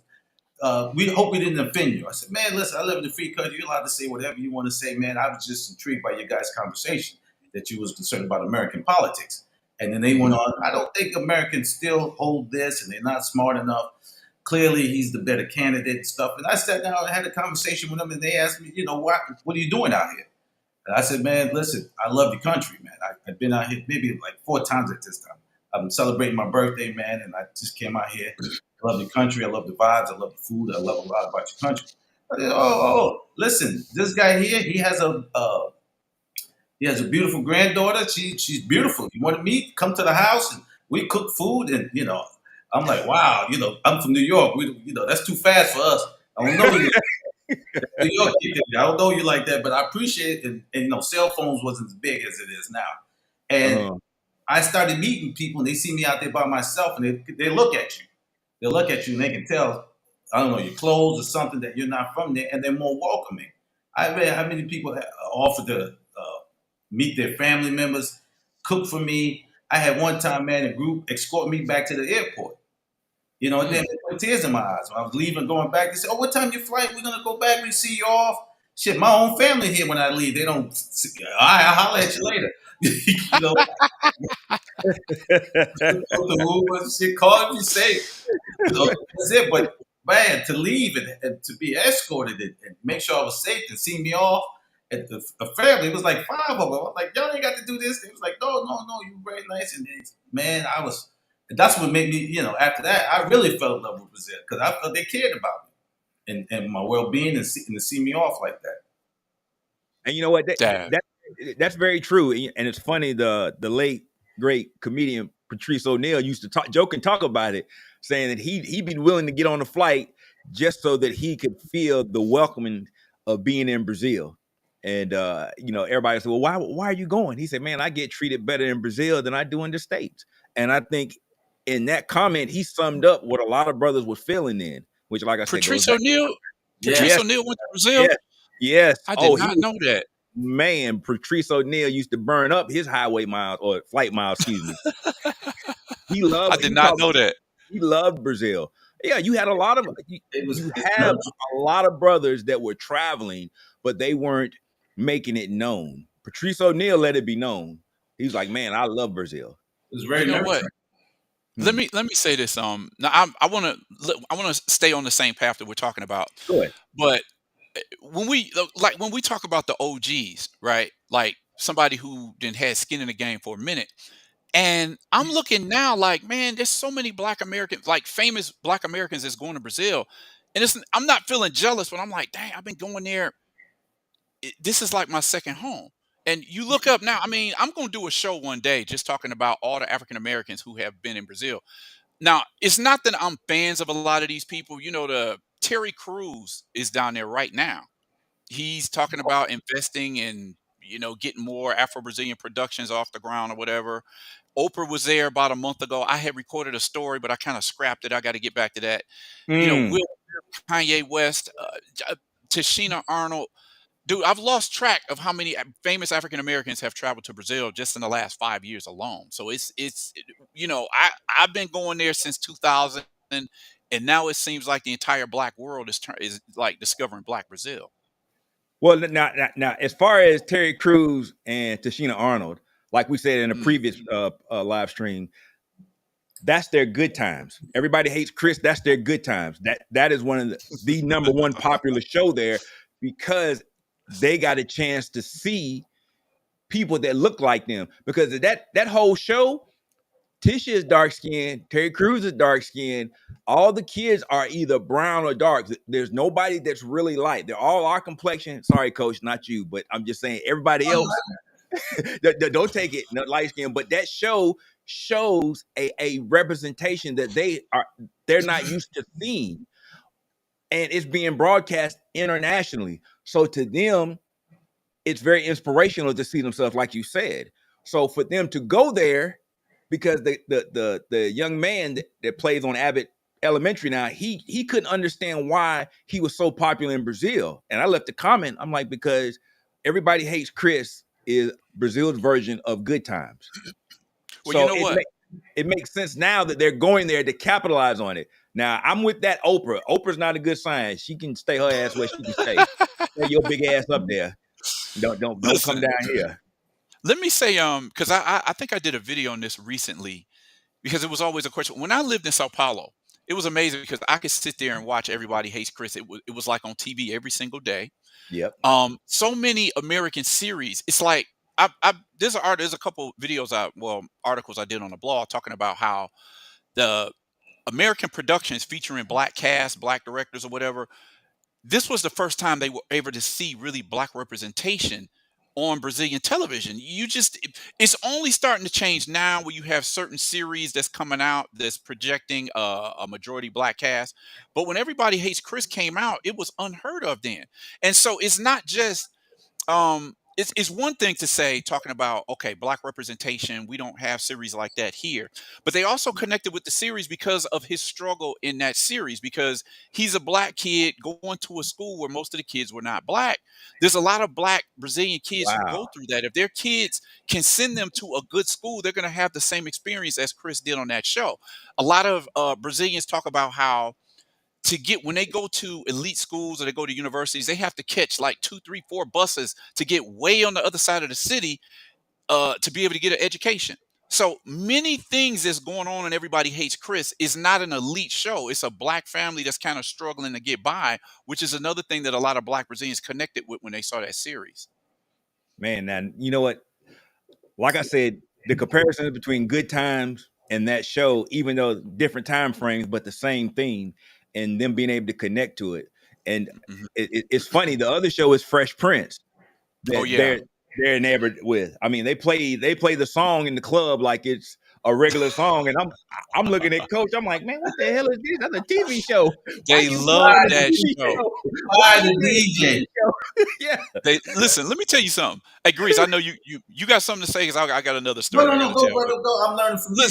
"We hope we didn't offend you." I said, "Man, listen, I live in a free country. You're allowed to say whatever you want to say, man. I was just intrigued by your guys' conversation that you was concerned about American politics." And then they went on, "I don't think Americans still hold this, and they're not smart enough. Clearly, he's the better candidate and stuff." And I sat down and had a conversation with them, and they asked me, what are you doing out here? And I said, "Man, listen, I love your country, man. I've been out here maybe like 4 times at this time. I'm celebrating my birthday, man, and I just came out here. I love your country. I love the vibes. I love the food. I love a lot about your country." I said, listen, this guy here, he has a beautiful granddaughter. She's beautiful. You want to meet? Come to the house, and we cook food. And I'm like, wow. I'm from New York. That's too fast for us. I don't know you. New York, I don't know you like that, but I appreciate it. And cell phones wasn't as big as it is now. And I started meeting people, and they see me out there by myself, and they look at you. They look at you, and they can tell, I don't know, your clothes or something that you're not from there, and they're more welcoming. I read how many people offered to meet their family members, cook for me. I had one time, man, a group escort me back to the airport. And then they put tears in my eyes. When I was leaving, going back, they said, "Oh, what time your flight? We're gonna go back. We see you off." Shit, my own family here when I leave, they don't. All right, I'll holler at you later. The Uber, shit, call me safe. That's it. But man, to leave and to be escorted and make sure I was safe and see me off. At the family, it was like 5 of them. I was like, "Y'all ain't got to do this." They was like, "No, you very nice." And man, that's what made me, after that, I really fell in love with Brazil because I felt they cared about me and my well-being and to see me off like that. And you know what? That's very true. And it's funny, the late, great comedian Patrice O'Neal used to joke about it, saying that he'd be willing to get on a flight just so that he could feel the welcoming of being in Brazil. And everybody said, "Well, why are you going?" He said, "Man, I get treated better in Brazil than I do in the States." And I think in that comment, he summed up what a lot of brothers were feeling then, which, like I said, Patrice O'Neal went to Brazil? Yes. I did not know that. Man, Patrice O'Neal used to burn up his highway miles or flight miles, excuse me. I did not know that. He loved Brazil. Yeah, you had a lot of a lot of brothers that were traveling, but they weren't making it known. Patrice O'Neal let it be known. He was like, "Man, I love Brazil." It was very nerve-wracking. Let me say this. Now I want to stay on the same path that we're talking about. Go ahead. But when we talk about the OGs, right? Like somebody who then had skin in the game for a minute. And I'm looking now like, man, there's so many Black Americans, like famous Black Americans that's going to Brazil. And I'm not feeling jealous, but I'm like, dang, I've been going there. This is like my second home. And you look up now, I mean, I'm going to do a show one day just talking about all the African Americans who have been in Brazil. Now, it's not that I'm fans of a lot of these people. The Terry Crews is down there right now. He's talking about investing in, getting more Afro-Brazilian productions off the ground or whatever. Oprah was there about a month ago. I had recorded a story, but I kind of scrapped it. I got to get back to that. Will Kanye West, Tashina Arnold. Dude, I've lost track of how many famous African Americans have traveled to Brazil just in the last 5 years alone. So it's I've been going there since 2000, and now it seems like the entire Black world is like discovering Black Brazil. Well, now, as far as Terry Crews and Tashina Arnold, like we said in a previous live stream, that's their good times. Everybody hates Chris. That's their good times. That is one of the number one popular show there because they got a chance to see people that look like them. Because that whole show, Tisha is dark skinned, Terry Crews is dark skinned. All the kids are either brown or dark. There's nobody that's really light. They're all our complexion. Sorry, coach, not you, but I'm just saying everybody else. Don't take it, not light skin. But that show shows a representation that they're not used to seeing, and it's being broadcast internationally. So to them, it's very inspirational to see themselves, like you said. So for them to go there, because the young man that plays on Abbott Elementary now, he couldn't understand why he was so popular in Brazil. And I left a comment. I'm like, because Everybody Hates Chris is Brazil's version of Good Times. Well, So you know what? It makes sense now that they're going there to capitalize on it. Now, I'm with that Oprah. Oprah's not a good sign. She can stay her ass where she can stay. Stay your big ass up there. Don't come down here. Let me say, because I think I did a video on this recently, because it was always a question. When I lived in Sao Paulo, it was amazing because I could sit there and watch Everybody Hates Chris. It was like on TV every single day. Yep. So many American series. It's like there's a couple videos articles I did on the blog talking about how the American productions featuring black cast, black directors, or whatever. This was the first time they were able to see really black representation on Brazilian television. It's only starting to change now where you have certain series that's coming out that's projecting a majority black cast. But when Everybody Hates Chris came out, it was unheard of then. And so it's not just it's one thing to say, talking about, okay, black representation, we don't have series like that here. But they also connected with the series because of his struggle in that series, because he's a black kid going to a school where most of the kids were not black. There's a lot of black Brazilian kids who go through that. If their kids can send them to a good school, they're going to have the same experience as Chris did on that show. A lot of Brazilians talk about how when they go to elite schools or they go to universities, they have to catch like 2, 3, 4 buses to get way on the other side of the city to be able to get an education. So many things that's going on in Everybody Hates Chris is not an elite show. It's a black family that's kind of struggling to get by, which is another thing that a lot of black Brazilians connected with when they saw that series. Man, now, you know what? Like I said, the comparison between Good Times and that show, even though different time frames, but the same theme, and them being able to connect to it. And it's funny. The other show is Fresh Prince. They're enamored with. I mean, they play the song in the club like it's a regular song, and I'm looking at Coach. I'm like, man, what the hell is this? That's a TV show. They love that show. Why the DJ? Yeah. Listen, let me tell you something. Hey, Grease, I know you got something to say because I got another story. No, go, brother, go. I'm learning from you.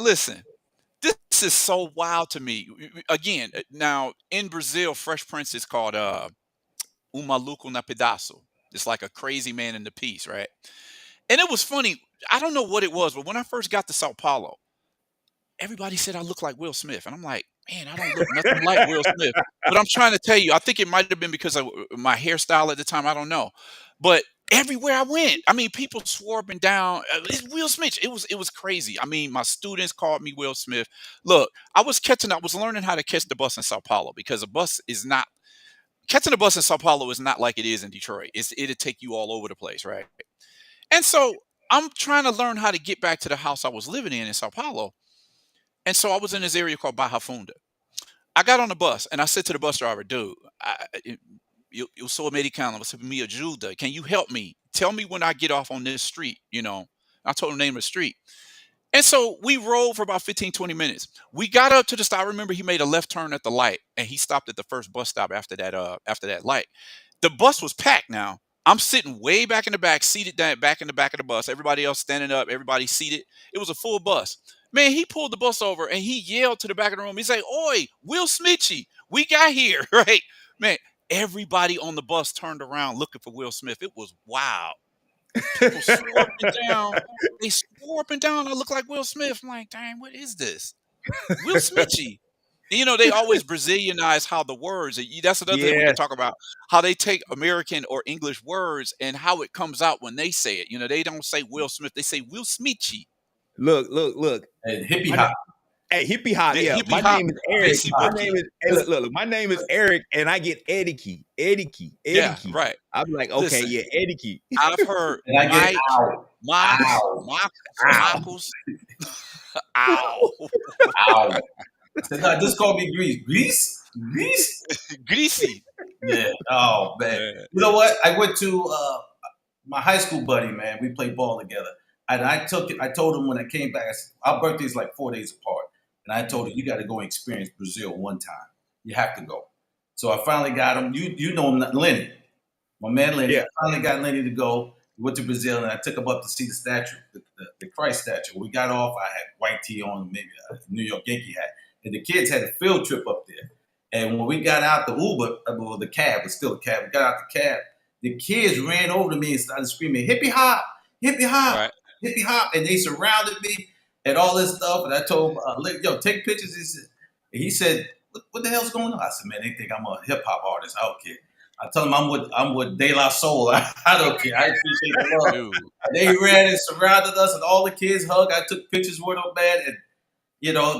Listen. This is so wild to me. Again, now in Brazil, Fresh Prince is called Maluco na Pedaço. It's like a crazy man in the piece, right? And it was funny. I don't know what it was, but when I first got to Sao Paulo, everybody said I look like Will Smith. And I'm like, man, I don't look nothing like Will Smith. But I'm trying to tell you, I think it might have been because of my hairstyle at the time. I don't know. But everywhere I went, I mean, people swore up and down, it's Will Smith. It was crazy. I mean, my students called me Will Smith. Look, I was learning how to catch the bus in Sao Paulo, because catching the bus in Sao Paulo is not like it is in Detroit. It'll take you all over the place, right? And so I'm trying to learn how to get back to the house I was living in Sao Paulo. And so I was in this area called Barra Funda. I got on the bus and I said to the bus driver, dude, eu sou americano, você me ajuda. Can you help me? Tell me when I get off on this street, I told him the name of the street. And so we rode for about 15, 20 minutes. We got up to the stop. I remember he made a left turn at the light, and he stopped at the first bus stop after that light. The bus was packed now. I'm sitting way back in the back, seated back in the back of the bus. Everybody else standing up, everybody seated. It was a full bus. Man, he pulled the bus over, and he yelled to the back of the room. He said, "Oi, Will Smitchy, we got here," right? Man, everybody on the bus turned around looking for Will Smith. It was wild. People swore up and down. They swore up and down. I look like Will Smith. I'm like, dang, what is this? Will Smitchy. They always Brazilianize how the words. That's another thing we can talk about. How they take American or English words and how it comes out when they say it. They don't say Will Smith. They say Will Smitchy. Look. Hey, hippie hop. Hey, hippie hop. Yeah, my name is Eric. My name is Eric, and I get Eddie. Yeah, right. I'm like, okay, listen, Eddie. I've heard Mike, Marcos. Ow. No, just call me Grease. Greasy. Yeah. Oh man. You know what? I went to my high school buddy. Man, we played ball together. And I told him when I came back, our birthday's like 4 days apart. And I told him, you got to go and experience Brazil one time. You have to go. So I finally got him. You know him, Lenny. My man Lenny. Yeah. I finally got Lenny to go. Went to Brazil, and I took him up to see the statue, the Christ statue. When we got off, I had white tee on, maybe a New York Yankee hat, and the kids had a field trip up there. And when we got out the Uber, well, the cab was still a cab. We got out the cab. The kids ran over to me and started screaming, "Hippie hop, hippie hop, Right. hippie hop!" And they surrounded me and all this stuff. And I told him, "Yo, take pictures." He said, "What the hell's going on?" I said, "Man, they think I'm a hip hop artist. I don't care." I tell them I'm with De La Soul. I don't care. I appreciate the love. Dude. They ran and surrounded us, and all the kids hugged. I took pictures with them, man. And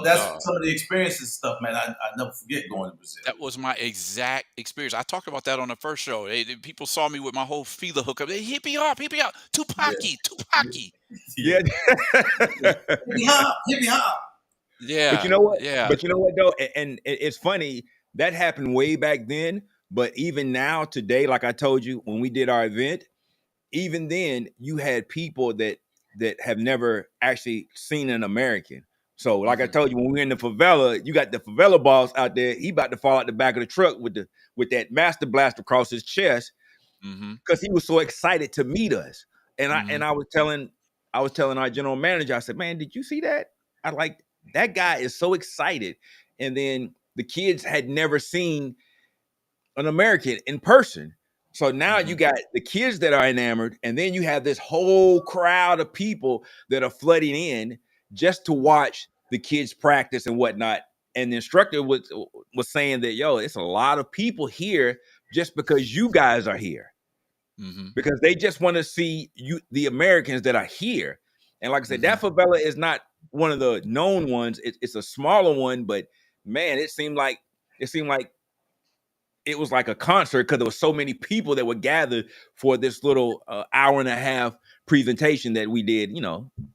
that's some of the experiences stuff, man. I never forget going to Brazil. That was my exact experience. I talked about that on the first show. People saw me with my whole feeler hookup. They hippie hop, Tupac-y, Tupac-y. Yeah. Hippie hop, hippie hop. Yeah. But you know what? Yeah. But you know what though? And it's funny that happened way back then. But even now, today, like I told you, when we did our event, even then, you had people that have never actually seen an American. So, like I told you, when we were in the favela, you got the favela boss out there. He about to fall out the back of the truck with that master blast across his chest because he was so excited to meet us. And I was telling our general manager, I said, "Man, did you see that? I like that guy is so excited." And then the kids had never seen an American in person. So now you got the kids that are enamored, and then you have this whole crowd of people that are flooding in just to watch the kids practice and whatnot. And the instructor was saying that, yo, it's a lot of people here just because you guys are here. Because they just want to see the Americans that are here. And like I said, that favela is not one of the known ones. It's a smaller one, but man, it seemed like it was like a concert because there were so many people that were gathered for this little hour and a half presentation that we did,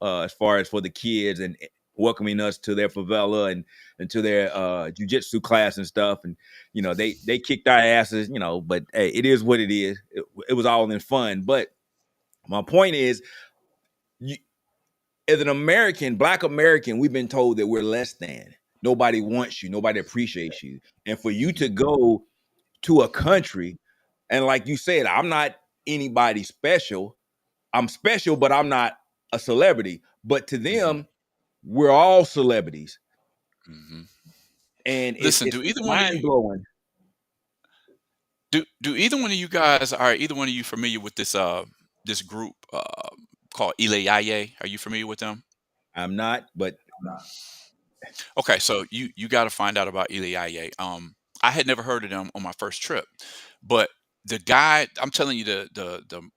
as far as for the kids and welcoming us to their favela and to their jiu-jitsu class and stuff. And, they kicked our asses, but hey, it is what it is. It was all in fun. But my point is, as an American, Black American, we've been told that we're less than. Nobody wants you. Nobody appreciates you. And for you to go to a country, and like you said, I'm not anybody special. I'm special, but I'm not a celebrity. But to them, we're all celebrities. And listen, it's do either mind blowing. Do either one of you guys are either one of you familiar with this this group called Ile? Are you familiar with them? I'm not, but okay, so you got to find out about Ile. I had never heard of them on my first trip, but the guy, I'm telling you, the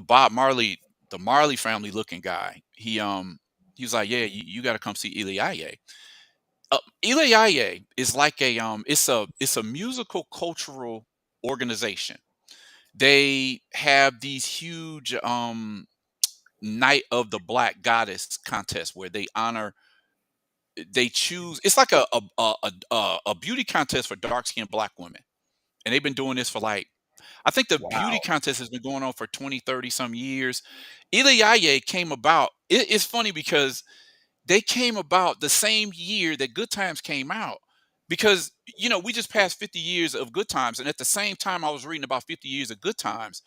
Bob Marley, the Marley family looking guy, he was like, yeah, you got to come see Ile. Ile is like it's a musical cultural organization. They have these huge Night of the Black Goddess contest where they choose. It's like a beauty contest for dark skinned Black women, and they've been doing this for I think the beauty contest has been going on for 20, 30 some years. Ile came about. It's funny because they came about the same year that Good Times came out, because we just passed 50 years of Good Times, and at the same time I was reading about 50 years of Good Times,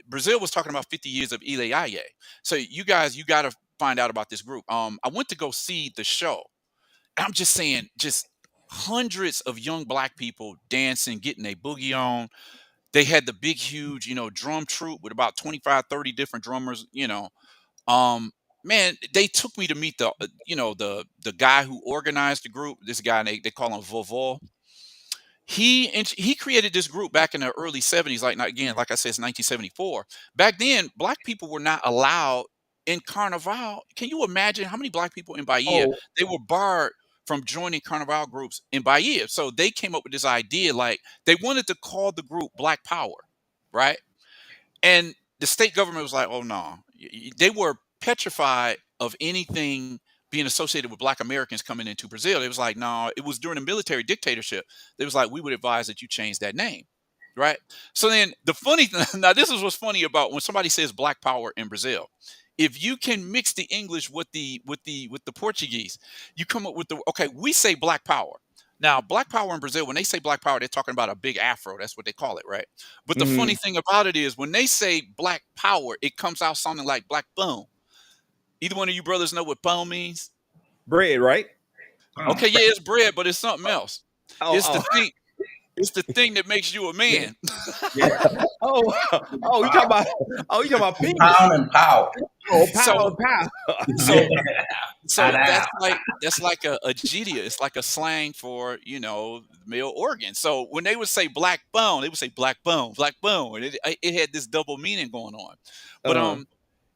Brazil was talking about 50 years of Ile. So you guys, you got to find out about this group. I went to go see the show. I'm just saying, just hundreds of young Black people dancing, getting a boogie on. They had the big, huge, drum troupe with about 25, 30 different drummers, Man, they took me to meet the guy who organized the group. This guy, they call him Vovol. He created this group back in the early 70s. Like I said, it's 1974. Back then, Black people were not allowed in Carnival. Can you imagine how many Black people in Bahia? Oh. They were barred from joining Carnival groups in Bahia. So they came up with this idea, like they wanted to call the group Black Power, right? And the state government was like, "Oh no." They were petrified of anything being associated with Black Americans coming into Brazil. It was like, no, it was during a military dictatorship. It was like, we would advise that you change that name, right? So then the funny thing, now this is what's funny about when somebody says Black Power in Brazil. If you can mix the English with the Portuguese, you come up with okay, we say Black Power. Now, Black Power in Brazil, when they say Black Power, they're talking about a big afro. That's what they call it, right? But the funny Mhm. thing about it is when they say Black Power, it comes out sounding like Black Bone. Either one of you brothers know what bone means? Bread, right? Okay, yeah, it's bread, but it's something else. Oh, It's the oh, thing. It's the thing that makes you a man. Yeah. oh, oh! You talking about penis? Pound and pow. Oh, So, pow. so, so Pow. that's like a GDA. It's like a slang for male organ. So when they would say black bone, they would say black bone, and it had this double meaning going on. But Uh-huh.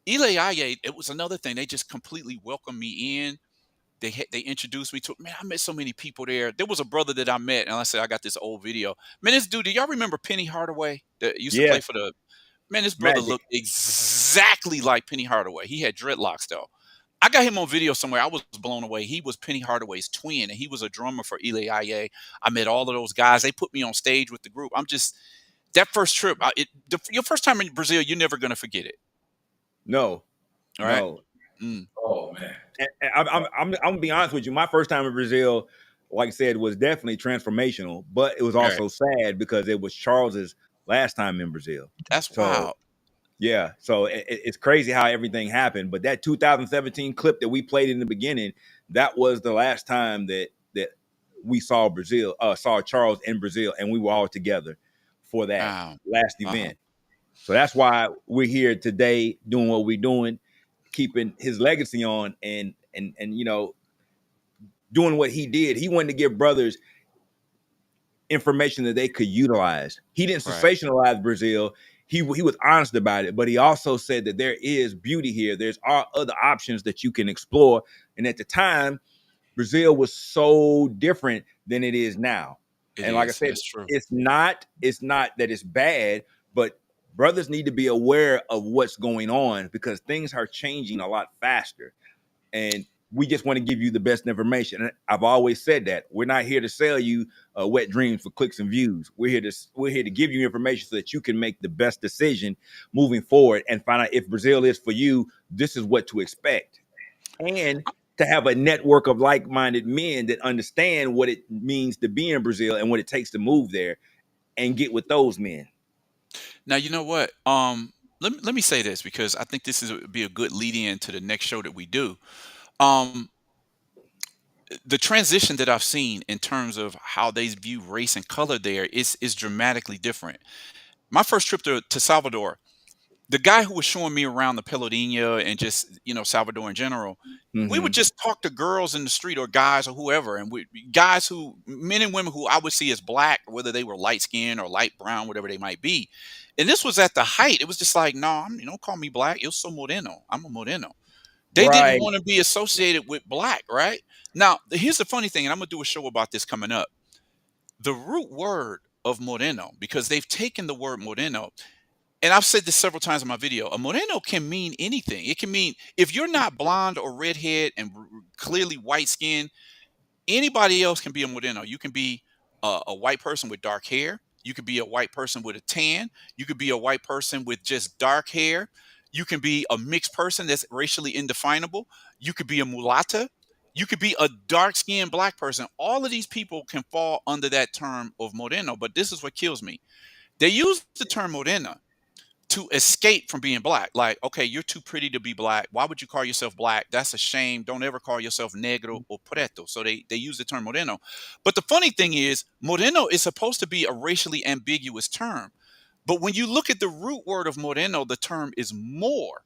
Ile Aye, it was another thing. They just completely welcomed me in. They introduced me to it. Man, I met so many people there. There was a brother that I met, and I said I got this old video. Man, this dude, do y'all remember Penny Hardaway that used to play Yes, for the? Man, this brother Magic. looked exactly like Penny Hardaway. He had dreadlocks though. I got him on video somewhere. I was blown away. He was Penny Hardaway's twin, and he was a drummer for Ile Aye. I met all of those guys. They put me on stage with the group. I'm just that first trip. Your first time in Brazil, you're never gonna forget it. No, All right. no. Mm, Oh man. And I'm gonna be honest with you. My first time in Brazil, like I said, was definitely transformational, but it was right. also sad because it was Charles's last time in Brazil. That's So wild. yeah, so it's crazy how everything happened. But that 2017 clip that we played in the beginning, that was the last time that we saw Charles in Brazil, and we were all together for that Wow. last event. So that's why we're here today doing what we're doing, keeping his legacy on, and doing what he did. He wanted to give brothers information that they could utilize. He didn't Right. sensationalize Brazil. He was honest about it, but he also said that there is beauty here. There's other options that you can explore. And at the time, Brazil was so different than it is now. It And like I is. said, That's true. it's not that it's bad, but brothers need to be aware of what's going on because things are changing a lot faster. And we just want to give you the best information. And I've always said that we're not here to sell you wet dreams for clicks and views. We're here to give you information so that you can make the best decision moving forward and find out if Brazil is for you. This is what to expect, and to have a network of like-minded men that understand what it means to be in Brazil and what it takes to move there, and get with those men. Now you know what? Let me say this because I think this would be a good lead in to the next show that we do. Um, the transition that I've seen in terms of how they view race and color there is dramatically different. My first trip to Salvador, the guy who was showing me around the Pelourinho and just Salvador in general, we would just talk to girls in the street or guys or whoever, and men and women who I would see as black, whether they were light skinned or light brown, whatever they might be. And this was at the height. It was just like, no, don't call me black. Yo soy moreno. I'm a moreno. They didn't Right. want to be associated with black, right? Now, here's the funny thing, and I'm going to do a show about this coming up. The root word of moreno, because they've taken the word moreno, and I've said this several times in my video, a moreno can mean anything. It can mean, if you're not blonde or redhead and clearly white skin, anybody else can be a moreno. You can be a white person with dark hair. You could be a white person with a tan. You could be a white person with just dark hair. You can be a mixed person that's racially indefinable. You could be a mulatta. You could be a dark-skinned black person. All of these people can fall under that term of moreno, but this is what kills me. They use the term morena to escape from being black. Like, okay, you're too pretty to be black. Why would you call yourself black? That's a shame. Don't ever call yourself negro or preto. So they use the term moreno. But the funny thing is, moreno is supposed to be a racially ambiguous term. But when you look at the root word of moreno, the term is more.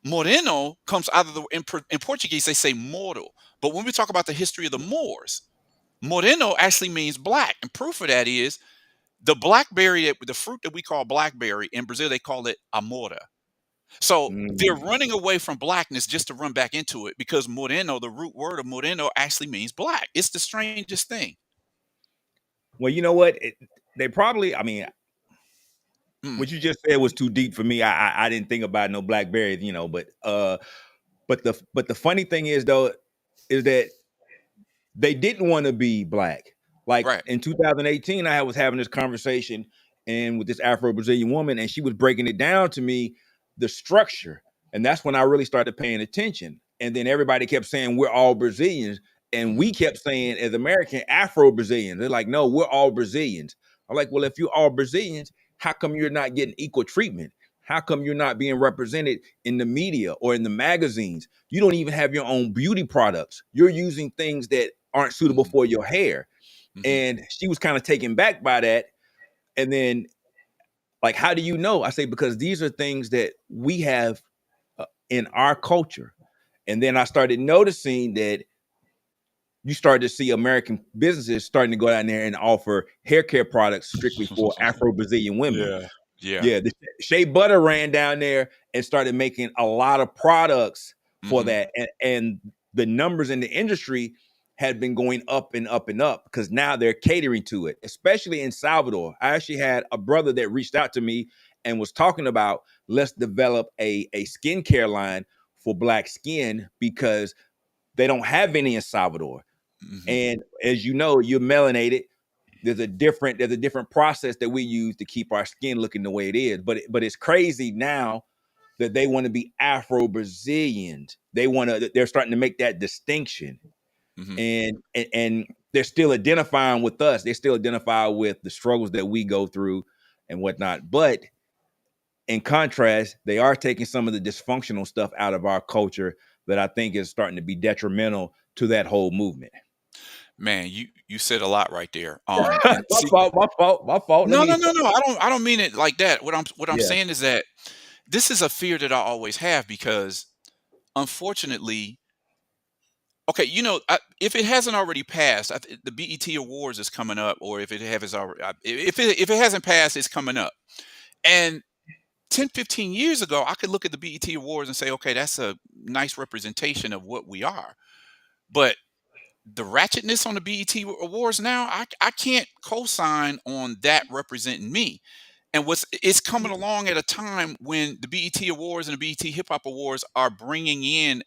Moreno comes out of in Portuguese, they say moro. But when we talk about the history of the Moors, moreno actually means black. And proof of that is the blackberry, the fruit that we call blackberry, in Brazil, they call it amora. So they're running away from blackness just to run back into it because moreno, the root word of moreno, actually means black. It's the strangest thing. Well, you know what? They probably, what you just said was too deep for me. I didn't think about no blackberries, but the funny thing is though, is that they didn't want to be black. Like Right. in 2018, I was having this conversation and with this Afro-Brazilian woman, and she was breaking it down to me, the structure. And that's when I really started paying attention. And then everybody kept saying we're all Brazilians. And we kept saying, as American, Afro-Brazilians. They're like, no, we're all Brazilians. I'm like, well, if you're all Brazilians, how come you're not getting equal treatment? How come you're not being represented in the media or in the magazines? You don't even have your own beauty products. You're using things that aren't suitable for your hair. And she was kind of taken back by that. And then, like, how do you know? I say, because these are things that we have in our culture. And then I started noticing that you started to see American businesses starting to go down there and offer hair care products strictly for Afro-Brazilian women. Yeah. The Shea Butter ran down there and started making a lot of products for that. And the numbers in the industry had been going up and up and up because now they're catering to it, especially in Salvador. I actually had a brother that reached out to me and was talking about, let's develop a skincare line for Black skin because they don't have any in Salvador. And as you know, you're melanated. There's a different process that we use to keep our skin looking the way it is. But it's crazy now that they want to be Afro-Brazilians. They're starting to make that distinction. And they're still identifying with us. They still identify with the struggles that we go through and whatnot. But in contrast, they are taking some of the dysfunctional stuff out of our culture that I think is starting to be detrimental to that whole movement. Man, you said a lot right there. My fault. No. I don't mean it like that. What I'm Yeah. saying is that this is a fear that I always have because, unfortunately, okay, if it hasn't already passed, the BET Awards is coming up, or if it hasn't passed, it's coming up. And 10, 15 years ago, I could look at the BET Awards and say, okay, that's a nice representation of what we are. But the ratchetness on the BET Awards now, I can't co-sign on that representing me. And it's coming along at a time when the BET Awards and the BET Hip Hop Awards are bringing in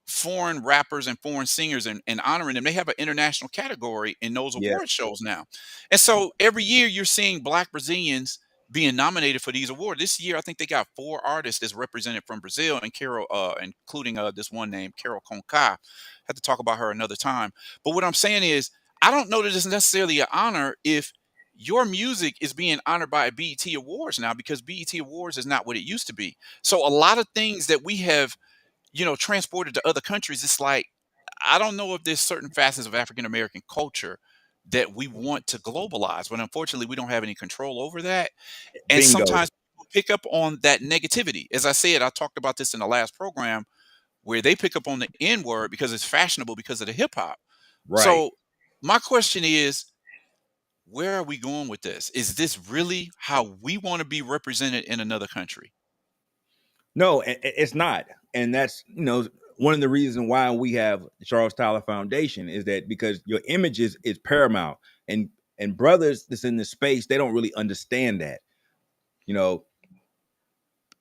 foreign rappers and foreign singers and honoring them. They have an international category in those award shows now. And so every year you're seeing Black Brazilians being nominated for these awards. This year, I think they got 4 artists that's represented from Brazil, and Carol, including this one named Carol Conká. Have to talk about her another time. But what I'm saying is, I don't know that it's necessarily an honor if your music is being honored by a BET Awards now, because BET Awards is not what it used to be. So a lot of things that we have, transported to other countries, it's like, I don't know if there's certain facets of African American culture that we want to globalize, but unfortunately we don't have any control over that. And Bingo. sometimes people pick up on that negativity. As I said, I talked about this in the last program, where they pick up on the N word because it's fashionable because of the hip hop. Right. So my question is, where are we going with this? Is this really how we want to be represented in another country? No, it's not. And that's, one of the reasons why we have the Charles Tyler Foundation is that because your image is paramount, and brothers that's in this space, they don't really understand that.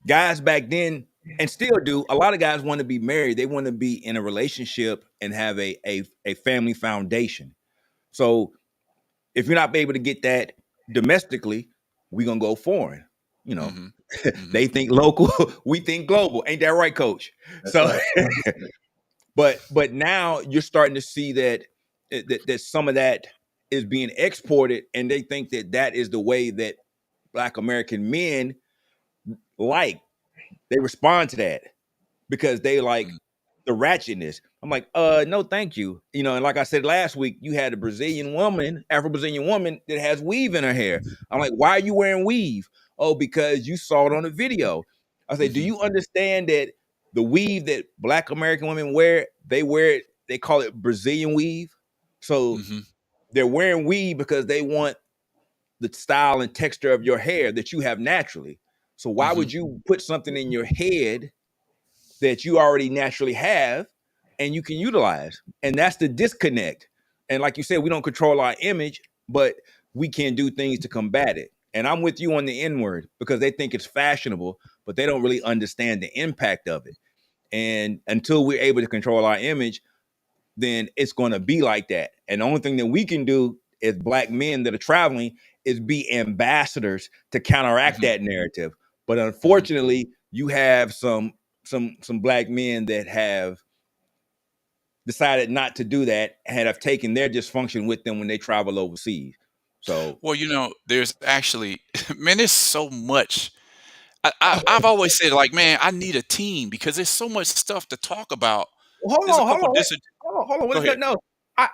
Guys back then, and still do, a lot of guys want to be married. They want to be in a relationship and have a family foundation. So if you're not able to get that domestically, we're going to go foreign. They think local, we think global. Ain't that right, Coach? That's right. but now you're starting to see that some of that is being exported, and they think that is the way that Black American men they respond to that because they like the ratchetness. I'm like, no, thank you. And like I said last week, you had a Afro-Brazilian woman that has weave in her hair. I'm like, why are you wearing weave? Oh, because you saw it on the video. I say, do you understand that the weave that Black American women wear, they call it Brazilian weave. So they're wearing weave because they want the style and texture of your hair that you have naturally. So why would you put something in your head that you already naturally have and you can utilize? And that's the disconnect. And like you said, we don't control our image, but we can do things to combat it. And I'm with you on the N word because they think it's fashionable, but they don't really understand the impact of it. And until we're able to control our image, then it's going to be like that. And the only thing that we can do as Black men that are traveling is be ambassadors to counteract that narrative. But unfortunately, you have some Black men that have decided not to do that and have taken their dysfunction with them when they travel overseas. So Well, there's actually, man, there's so much. I've always said, like, man, I need a team because there's so much stuff to talk about. hold There's a on, couple wait, hold on. Go ahead. No, I.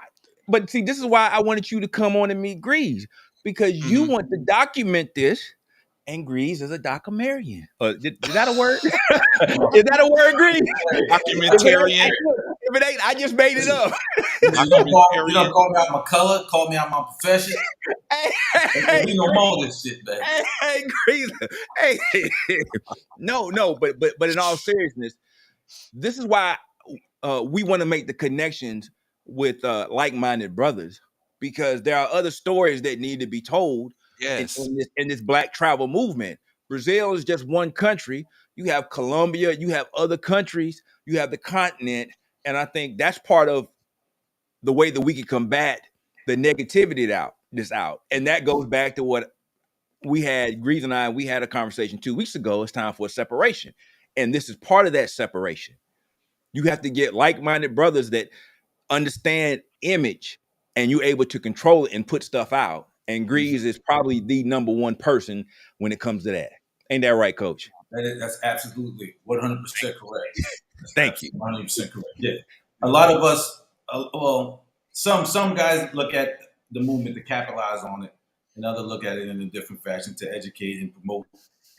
But see, this is why I wanted you to come on and meet Grease, because you Mhm. want to document this, and Grease is a documentarian. Is that a word? Is that a word, Grease? Documentarian. If it ain't, I just made it up. You don't call me out my color, call me out my profession. Hey, We no more of this shit, man. Hey, Grease. Hey, no, but in all seriousness, this is why we want to make the connections with like-minded brothers, because there are other stories that need to be told Yes. in this Black travel movement. Brazil is just one country. You have Colombia, you have other countries, you have the continent, and I think that's part of the way that we can combat the negativity out. And that goes back to what we had, Grease and I, we had a conversation 2 weeks ago. It's time for a separation. And this is part of that separation. You have to get like-minded brothers that understand image, and you're able to control it and put stuff out. And Grease is probably the number one person when it comes to that. Ain't that right, Coach? That's absolutely 100% correct. Thank you. 100% correct. Yeah. A lot of us, some guys look at the movement to capitalize on it, and others look at it in a different fashion to educate and promote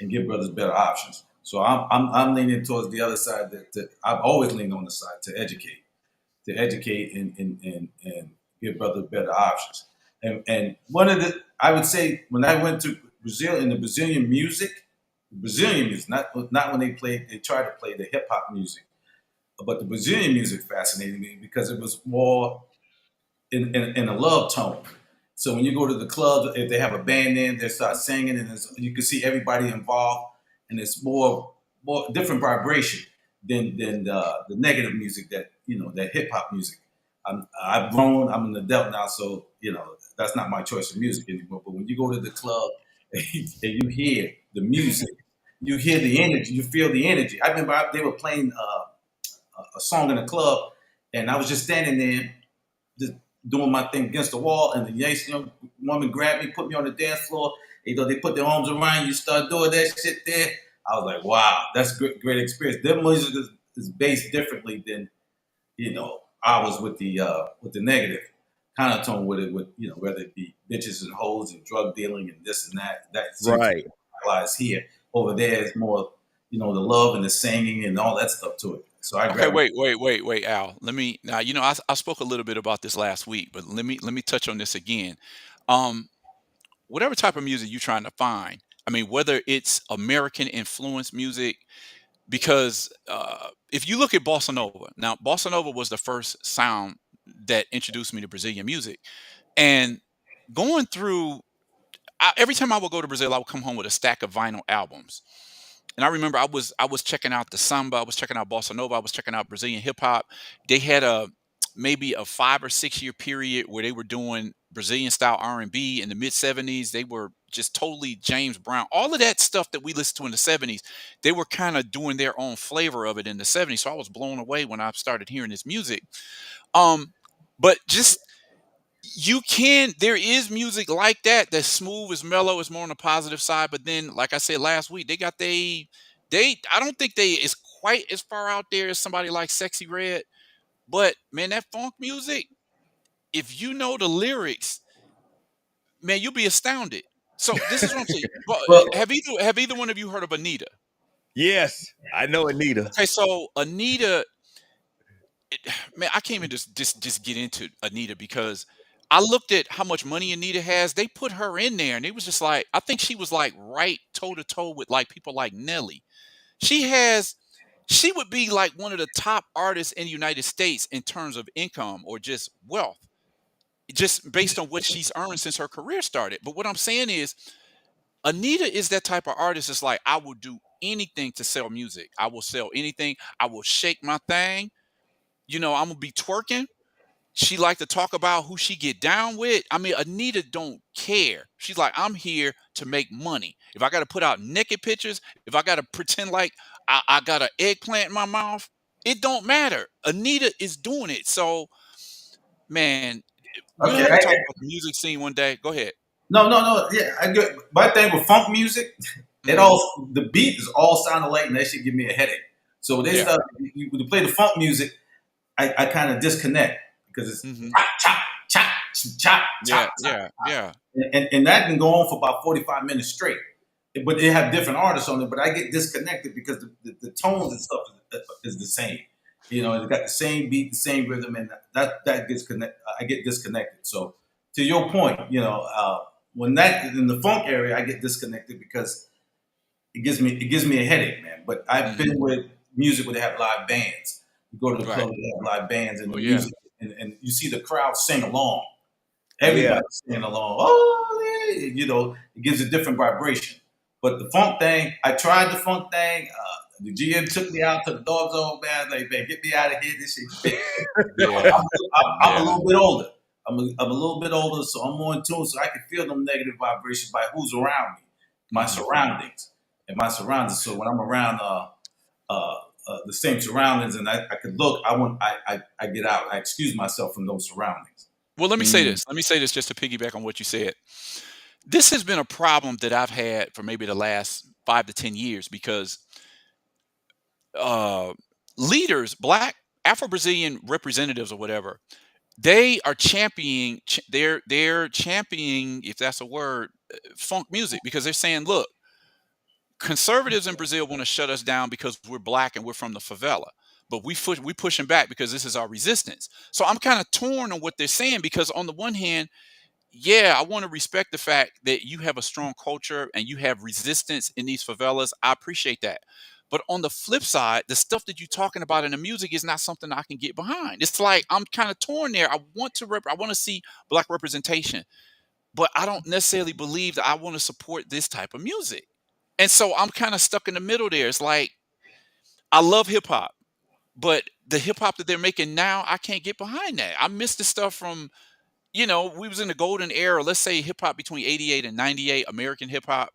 and give brothers better options. So I'm leaning towards the other side that I've always leaned on the side to educate and give brothers better options. And one of the, I would say, when I went to Brazil, in the Brazilian music, not when they tried to play the hip hop music, but the Brazilian music fascinated me because it was more in a love tone. So when you go to the clubs, if they have a band in, they start singing, and you can see everybody involved, and it's more different vibration than the negative music that hip hop music. I've grown. I'm an adult now, so that's not my choice of music anymore. But when you go to the club and you hear the music, you hear the energy, you feel the energy. I remember they were playing a song in a club, and I was just standing there, just doing my thing against the wall, and the young woman grabbed me, put me on the dance floor. They put their arms around you, start doing that shit there. I was like, wow, that's a great experience. Their music is based differently than ours with the negative kind of tone with it, whether it be bitches and hoes and drug dealing and this and that. That seems Right. to realize here. Over there is more, the love and the singing and all that stuff to it. So I Okay, grabbed wait, Al. Let me now. I spoke a little bit about this last week, but let me touch on this again. Um, Whatever type of music you're trying to find, I mean, whether it's American influence music, because if you look at bossa nova, now bossa nova was the first sound that introduced me to Brazilian music, and going through every time I would go to Brazil, I would come home with a stack of vinyl albums. And I remember I was checking out the samba, I was checking out bossa nova, I was checking out Brazilian hip hop. They had maybe a 5 or 6 year period where they were doing Brazilian style R&B in the mid 70s. They were just totally James Brown. All of that stuff that we listened to in the 70s, they were kind of doing their own flavor of it in the 70s. So I was blown away when I started hearing this music. But just there is music like that's smooth, is mellow, is more on the positive side. But then, like I said last week, I don't think they is quite as far out there as somebody like Sexy Red. But man, that funk music, if you know the lyrics, man, you'll be astounded. So this is what I'm saying. But Well, have either one of you heard of Anita? Yes, I know Anita. Okay, so Anita, man, I can't even just get into Anita because I looked at how much money Anita has. They put her in there, and it was just like, I think she was like right toe to toe with like people like Nelly. She would be like one of the top artists in the United States in terms of income or just wealth, just based on what she's earned since her career started. But what I'm saying is, Anita is that type of artist. It's like, I will do anything to sell music. I will sell anything. I will shake my thing. I'm gonna be twerking. She like to talk about who she get down with. I mean, Anita don't care. She's like, I'm here to make money. If I got to put out naked pictures, if I got to pretend like I got an eggplant in my mouth, It don't matter. Anita is doing it. So, man, we're gonna Okay. have to talk about the music scene one day. Go ahead. No. Yeah, I get my thing with funk music. Mhm. The beat is all sound alike, and that should give me a headache. So when they Yeah. start when you play the funk music, I kind of disconnect because it's Mhm. chop chop chop chop chop, Yeah. and that can go on for about 45 minutes straight. But they have different artists on it. But I get disconnected because the tones and stuff is the same. You know, it's got the same beat, the same rhythm, and that gets I get disconnected. So to your point, when that in the funk area, I get disconnected because it gives me a headache, man. But I've been Mhm. with music where they have live bands. You go to the Right. club, they have live bands, and Oh the yeah. music, and you see the crowd sing along. Yeah. Everybody's singing along. Oh, yeah. It gives a different vibration. But the funk thing, I tried the funk thing. The GM took me out to the dog zone, man. Like, man, get me out of here. This shit. Yeah. I'm a Yeah. little bit older. I'm a little bit older, so I'm more in tune, so I can feel them negative vibrations by who's around me, my Mhm. surroundings, and my surroundings. So when I'm around the same surroundings, and I could look, I get out. I excuse myself from those surroundings. Well, let me say Mm. this. Let me say this just to piggyback on what you said. This has been a problem that I've had for maybe the last 5 to 10 years because uh, leaders, black Afro-Brazilian representatives or whatever, they are championing. They're championing, if that's a word, funk music because they're saying, look, conservatives in Brazil want to shut us down because we're black and we're from the favela. But we pushing back because this is our resistance. So I'm kind of torn on what they're saying because on the one hand, yeah, I want to respect the fact that you have a strong culture and you have resistance in these favelas. I appreciate that. But on the flip side, the stuff that you're talking about in the music is not something I can get behind. It's like I'm kind of torn there. I want to see black representation, but I don't necessarily believe that I want to support this type of music. And so I'm kind of stuck in the middle there. It's like I love hip hop, but the hip hop that they're making now, I can't get behind that. I miss the stuff from, we was in the golden era, let's say hip hop between 88 and 98, American hip hop,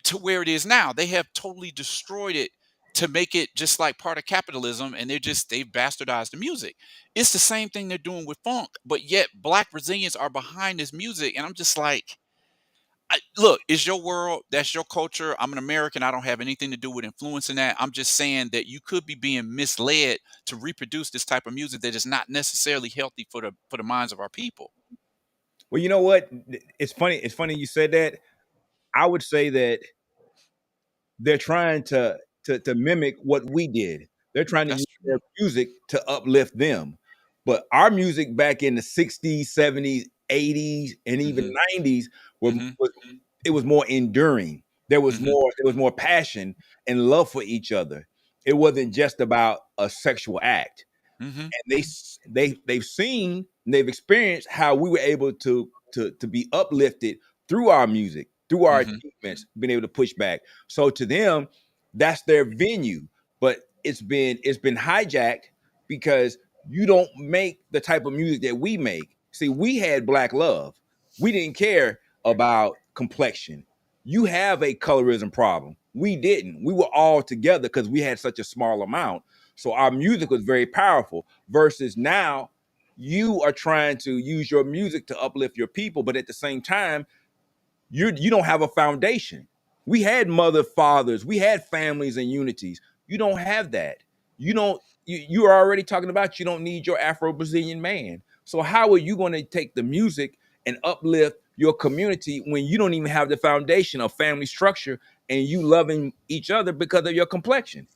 to where it is now. They have totally destroyed it to make it just like part of capitalism, and they've bastardized the music. It's the same thing they're doing with funk, but yet black Brazilians are behind this music, and I'm just like, look, it's your world, that's your culture. I'm an American. I don't have anything to do with influencing that. I'm just saying that you could be being misled to reproduce this type of music that is not necessarily healthy for the minds of our people. Well, you know what? It's funny. It's funny you said that. I would say that they're trying to mimic what we did. They're trying to That's use true. their music to uplift them. But our music back in the 60s, 70s, 80s, and even Hmm. 90s Hmm. was it was more enduring. Hmm. There was more passion and love for each other. It wasn't just about a sexual act. Hmm. And they've seen and they've experienced how we were able to be uplifted through our music, through our Hmm. achievements, being able to push back. So to them, that's their venue. But it's been hijacked because you don't make the type of music that we make. See, we had black love. We didn't care about complexion. You have a colorism problem. We didn't. We were all together because we had such a small amount. So our music was very powerful versus now you are trying to use your music to uplift your people, but at the same time, you don't have a foundation. We had fathers, we had families and unities. You don't have that. You are already talking about you don't need your Afro-Brazilian man. So how are you going to take the music and uplift your community when you don't even have the foundation of family structure and you loving each other because of your complexion?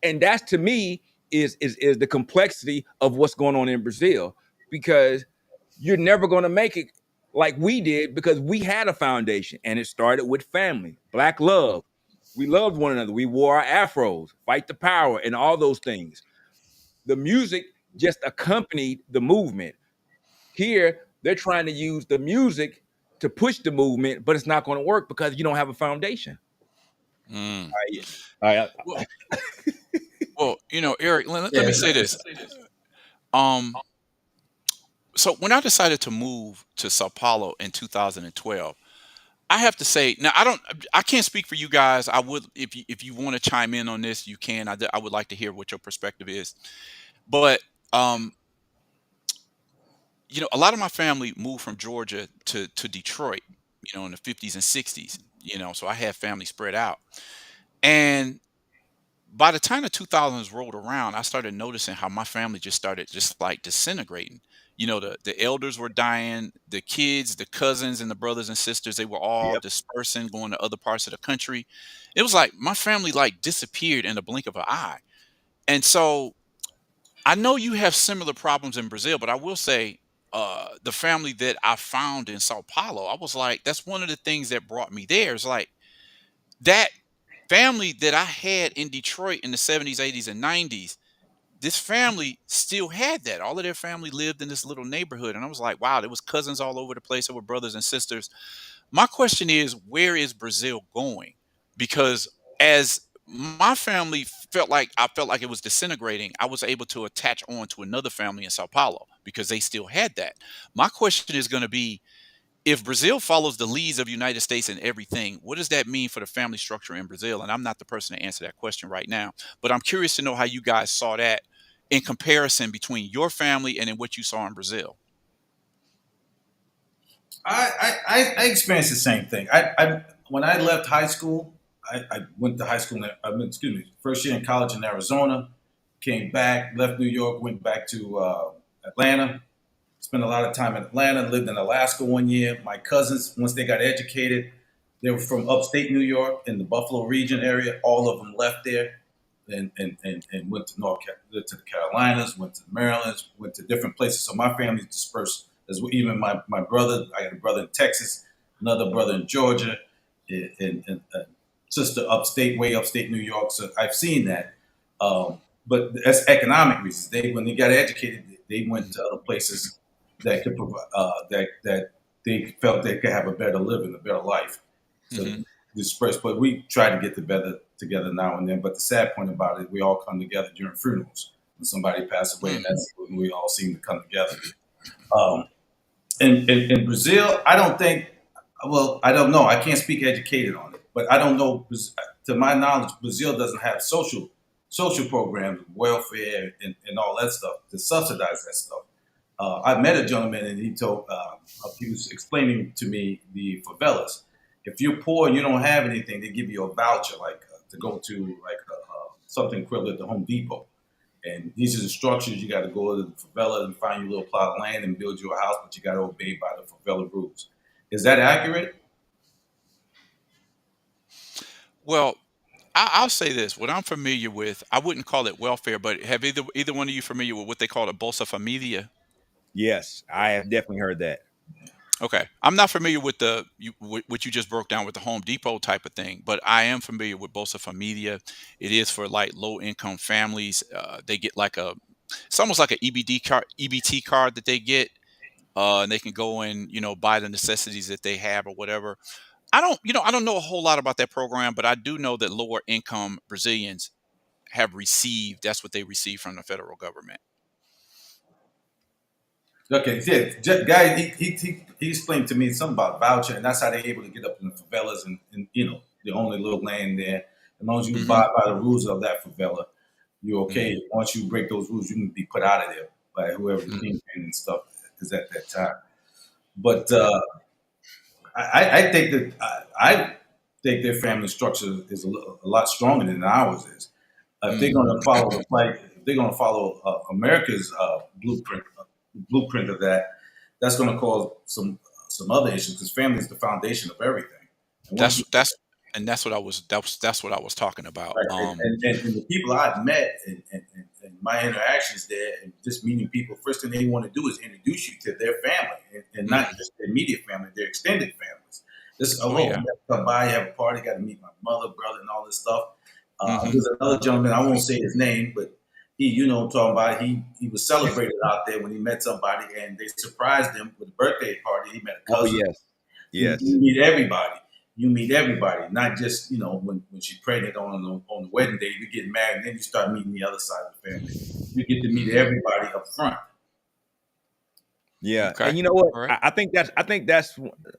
And that's to me is the complexity of what's going on in Brazil, because you're never going to make it like we did because we had a foundation and it started with family, black love. We loved one another. We wore our afros, fight the power, and all those things. The music just accompanied the movement. Here, they're trying to use the music to push the movement, but it's not going to work because you don't have a foundation. Mm. I, Well, well, Eric, let Yeah, me say this. Um, so when I decided to move to Sao Paulo in 2012, I have to say now I can't speak for you guys. I would if you want to chime in on this, you can. I would like to hear what your perspective is. But um, a lot of my family moved from Georgia to Detroit, in the 50s and 60s, so I had family spread out. And by the time the 2000s rolled around, I started noticing how my family just started just like disintegrating. The elders were dying, the kids, the cousins, and the brothers and sisters, they were all Yep. dispersing, going to other parts of the country. It was like my family like disappeared in the blink of an eye. And so I know you have similar problems in Brazil, but I will say the family that I found in Sao Paulo, I was like, that's one of the things that brought me there. It's like that family that I had in Detroit in the 70s, 80s, and 90s, this family still had that. All of their family lived in this little neighborhood. And I was like, wow, there was cousins all over the place. There were brothers and sisters. My question is, where is Brazil going? Because as my family I felt like it was disintegrating, I was able to attach on to another family in Sao Paulo because they still had that. My question is going to be, if Brazil follows the leads of United States in everything, what does that mean for the family structure in Brazil? And I'm not the person to answer that question right now, but I'm curious to know how you guys saw that in comparison between your family and then what you saw in Brazil. I experienced the same thing. I when I left high school, I went to high school. First year in college in Arizona. Came back, left New York, went back to Atlanta. Spent a lot of time in Atlanta. Lived in Alaska 1 year. My cousins, once they got educated, they were from upstate New York in the Buffalo region area. All of them left there and went to to the Carolinas, went to Maryland, went to different places. So my family dispersed. As well. Even my brother, I got a brother in Texas, another brother in Georgia, and sister upstate, way upstate New York. So I've seen that. But that's economic reasons. When they got educated, they went to other places that could provide that they felt they could have a better living, a better life. So dispersed. But we try to get together now and then. But the sad point about it, we all come together during funerals when somebody passed away, and that's when we all seem to come together. In Brazil, I don't think. Well, I don't know. I can't speak educated on it, but I don't know. To my knowledge, Brazil doesn't have social programs, welfare, and all that stuff to subsidize that stuff. I met a gentleman, and he was explaining to me the favelas. If you're poor and you don't have anything, they give you a voucher, like to go to like something equivalent to Home Depot. And these are the structures. You got to go to the favela and find your little plot of land and build your house, but you got to obey by the favela rules. Is that accurate? Well, I'll say this. What I'm familiar with, I wouldn't call it welfare, but have either one of you familiar with what they call a Bolsa Familia? Yes, I have definitely heard that. Okay. I'm not familiar with what you just broke down with the Home Depot type of thing, but I am familiar with Bolsa Familia. It is for like low income families. They get it's almost like an EBT card that they get, and they can go and, buy the necessities that they have or whatever. I don't know a whole lot about that program, but I do know that lower income Brazilians that's what they receive from the federal government. Okay, yeah, guy, he explained to me something about voucher, and that's how they're able to get up in the favelas and the only little land there. As long as you abide by the rules of that favela, you're okay. Once you break those rules, you can be put out of there by whoever the kingpin and stuff is at that time. But I think their family structure is a lot stronger than ours is. If they're going to follow America's blueprint of that, that's going to cause some other issues because family is the foundation of everything. And that's what I was talking about. Right. And the people I've met and my interactions there and just meeting people, first thing they want to do is introduce you to their family and not just their immediate family, their extended families. Come by, have a party, got to meet my mother, brother, and all this stuff. There's another gentleman, I won't say his name, but he, I'm talking about, he was celebrated out there when he met somebody and they surprised him with a birthday party. He met a cousin. Oh, yes. You meet everybody. You meet everybody, not just, when she's pregnant on the wedding day, you get married, and then you start meeting the other side of the family. You get to meet everybody up front. Yeah, Okay. and you know what? All right. I think that's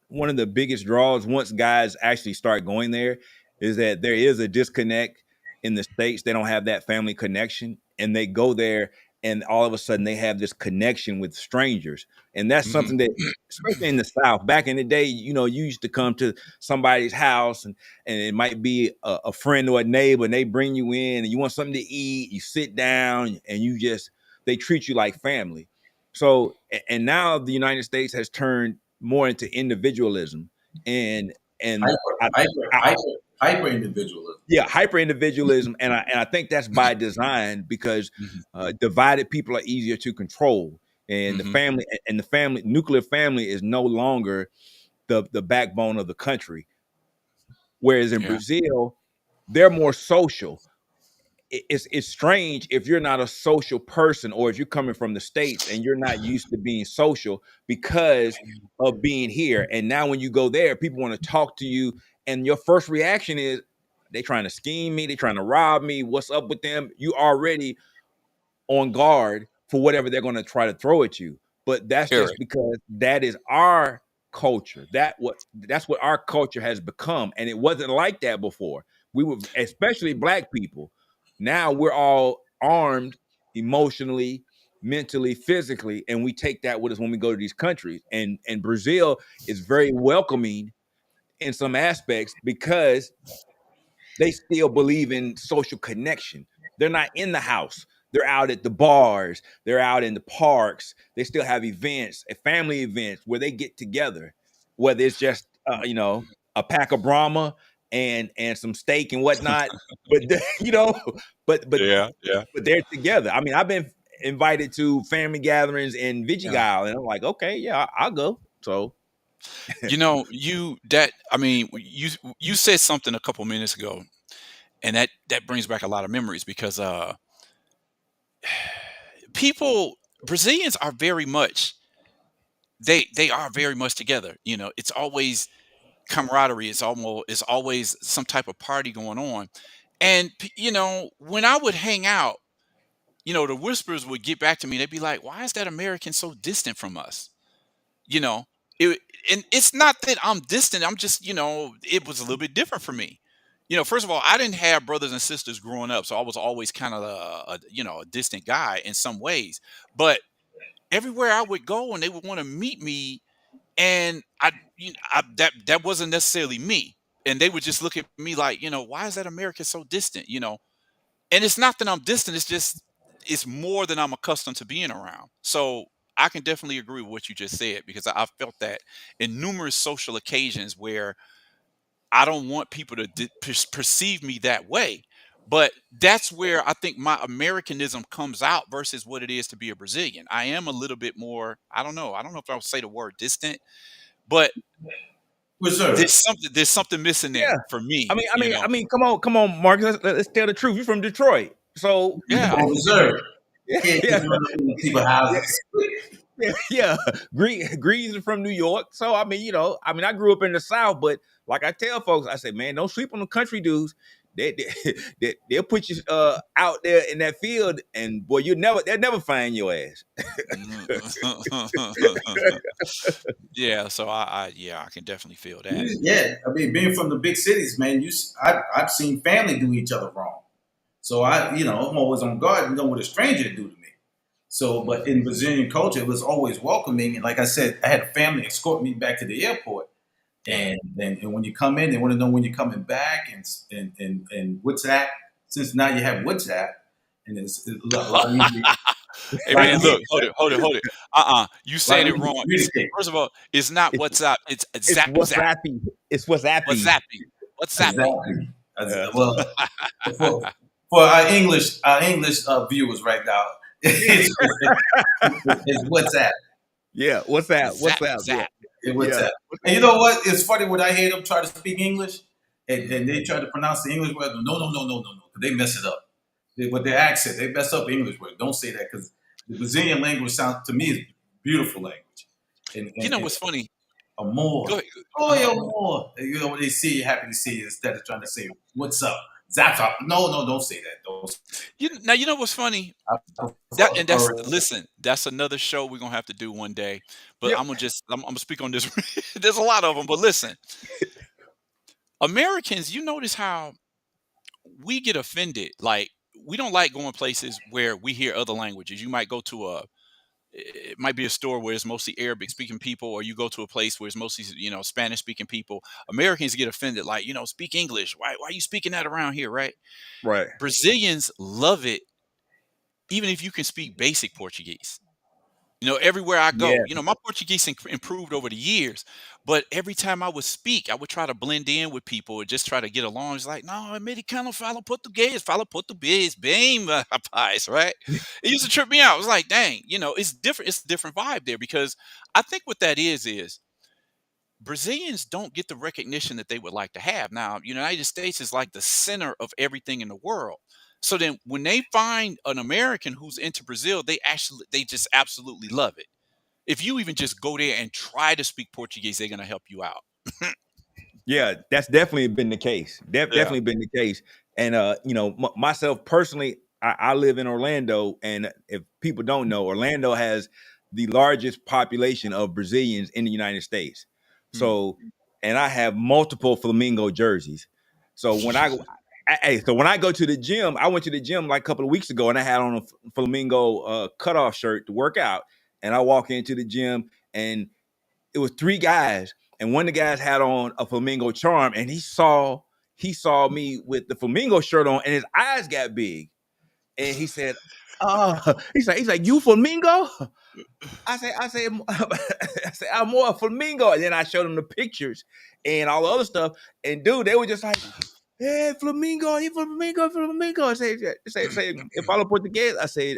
one of the biggest draws once guys actually start going there is that there is a disconnect in the States. They don't have that family connection, and they go there, and all of a sudden they have this connection with strangers, and that's Mhm. something that, especially in the South, back in the day, you know, you used to come to somebody's house, and it might be a friend or a neighbor, and they bring you in, and you want something to eat, you sit down, and they treat you like family. So, and now the United States has turned more into individualism, and I, I Hyper individualism. yeah, hyper individualism, and I think that's by design because Mhm. divided people are easier to control, and Mhm. the family nuclear family is no longer the backbone of the country. Whereas in Yeah. Brazil, they're more social. It's strange if you're not a social person or if you're coming from the States and you're not used to being social because of being here. And now when you go there, people want to talk to you, and your first reaction is they trying to scheme me, they trying to rob me. What's up with them? You already on guard for whatever they're going to try to throw at you. But that's just Eric. because that is our culture. That's what our culture has become, and it wasn't like that before. We were, especially black people. Now we're all armed emotionally, mentally, physically, and we take that with us when we go to these countries. And Brazil is very welcoming in some aspects because they still believe in social connection. They're not in the house. They're out at the bars. They're out in the parks. They still have events, family events where they get together, whether it's just a pack of Brahma and some steak and whatnot. But you know, but but Yeah. Yeah. but they're together. I mean, I've been invited to family gatherings in Yeah. Vidigal, and I'm like, okay, yeah, I'll go. So You know, you said something a couple minutes ago, and that brings back a lot of memories because people Brazilians are very much they are very much together. You know, it's always camaraderie. It's always some type of party going on. And you know, when I would hang out, you know, the whispers would get back to me. They'd be like, "Why is that American so distant from us?" You know, it, and it's not that I'm distant. I'm just, you know, it was a little bit different for me. You know, first of all, I didn't have brothers and sisters growing up, so I was always kind of a distant guy in some ways. But everywhere I would go, and they would want to meet me, and that wasn't necessarily me, and they would just look at me like, you know, why is that America so distant? You know, and it's not that I'm distant. It's just it's more than I'm accustomed to being around. So I can definitely agree with what you just said because I've felt that in numerous social occasions where I don't want people to perceive me that way. But that's where I think my Americanism comes out versus what it is to be a Brazilian. I am a little bit more, I don't know. I don't know if I would say the word distant, but Reserved. there's something missing yeah, there for me, you know. come on, Marcus. Let's tell the truth. You're from Detroit, so Yeah. Or reserved. You can't yeah, just run up in people's houses. yeah. Grease is from New York, so I mean, I grew up in the South, but like I tell folks, I say, man, don't sleep on the country dudes. They'll put you out there in that field, and boy, they'll never find your ass. Yeah, so I can definitely feel that. Yeah, I mean, being from the big cities, man, I've seen family do each other wrong. So I'm always on guard. You know what a stranger do to me. So, but in Brazilian culture, it was always welcoming. And like I said, I had a family escort me back to the airport. And when you come in, they want to know when you're coming back and WhatsApp. Since now you have WhatsApp, and it's a lot easier. Hey man, look, hold it. You said Like it we wrong. communicate. First of all, it's not WhatsApp. It's It's Zap. WhatsAppy. It's WhatsAppy. WhatsAppy. Well, for our English viewers right now, it's WhatsApp. Yeah, WhatsApp. Zap. WhatsApp. Zap. It's WhatsApp. And you know what? It's funny when I hear them try to speak English and they try to pronounce the English word. No. Because they mess it up. With their accent, they mess up the English word. Don't say that because the Brazilian language sounds to me is a beautiful language. You know what's funny? Amor. Go ahead. Oh, amor. You know, when they see you, happy to see you instead of trying to say, what's up? Zap. No, don't say that. Don't. You know what's funny? Listen, that's another show we're gonna have to do one day. But I'm gonna speak on this. There's a lot of them, but listen, Americans, you notice how we get offended. Like we don't like going places where we hear other languages. You might go to it might be a store where it's mostly Arabic speaking people, or you go to a place where it's mostly, Spanish speaking people. Americans get offended, like, speak English. Why are you speaking that around here, right? Right. Brazilians love it, even if you can speak basic Portuguese. Everywhere I go, Yeah. my Portuguese improved over the years, but every time I would speak, I would try to blend in with people and just try to get along. It's like, no, americano fala português, bem, rapaz, right? It used to trip me out. I was like, dang, it's different. It's a different vibe there because I think what that is Brazilians don't get the recognition that they would like to have. Now, United States is like the center of everything in the world. So then when they find an American who's into Brazil, they just absolutely love it. If you even just go there and try to speak Portuguese, they're going to help you out. Yeah, that's definitely been the case. Definitely been the case. And myself personally, I live in Orlando, and if people don't know, Orlando has the largest population of Brazilians in the United States. So, and I have multiple Flamingo jerseys. So when I go to the gym, I went to the gym like a couple of weeks ago, and I had on a Flamingo cutoff shirt to work out. And I walk into the gym, and it was 3 guys, and one of the guys had on a Flamingo charm, and he saw me with the Flamingo shirt on, and his eyes got big, and he said, he's like, you Flamingo? I say, I'm more a Flamingo. And then I showed him the pictures and all the other stuff. And dude, they were just like, hey, Flamingo, you Flamingo. I say, if I don't put together, I say,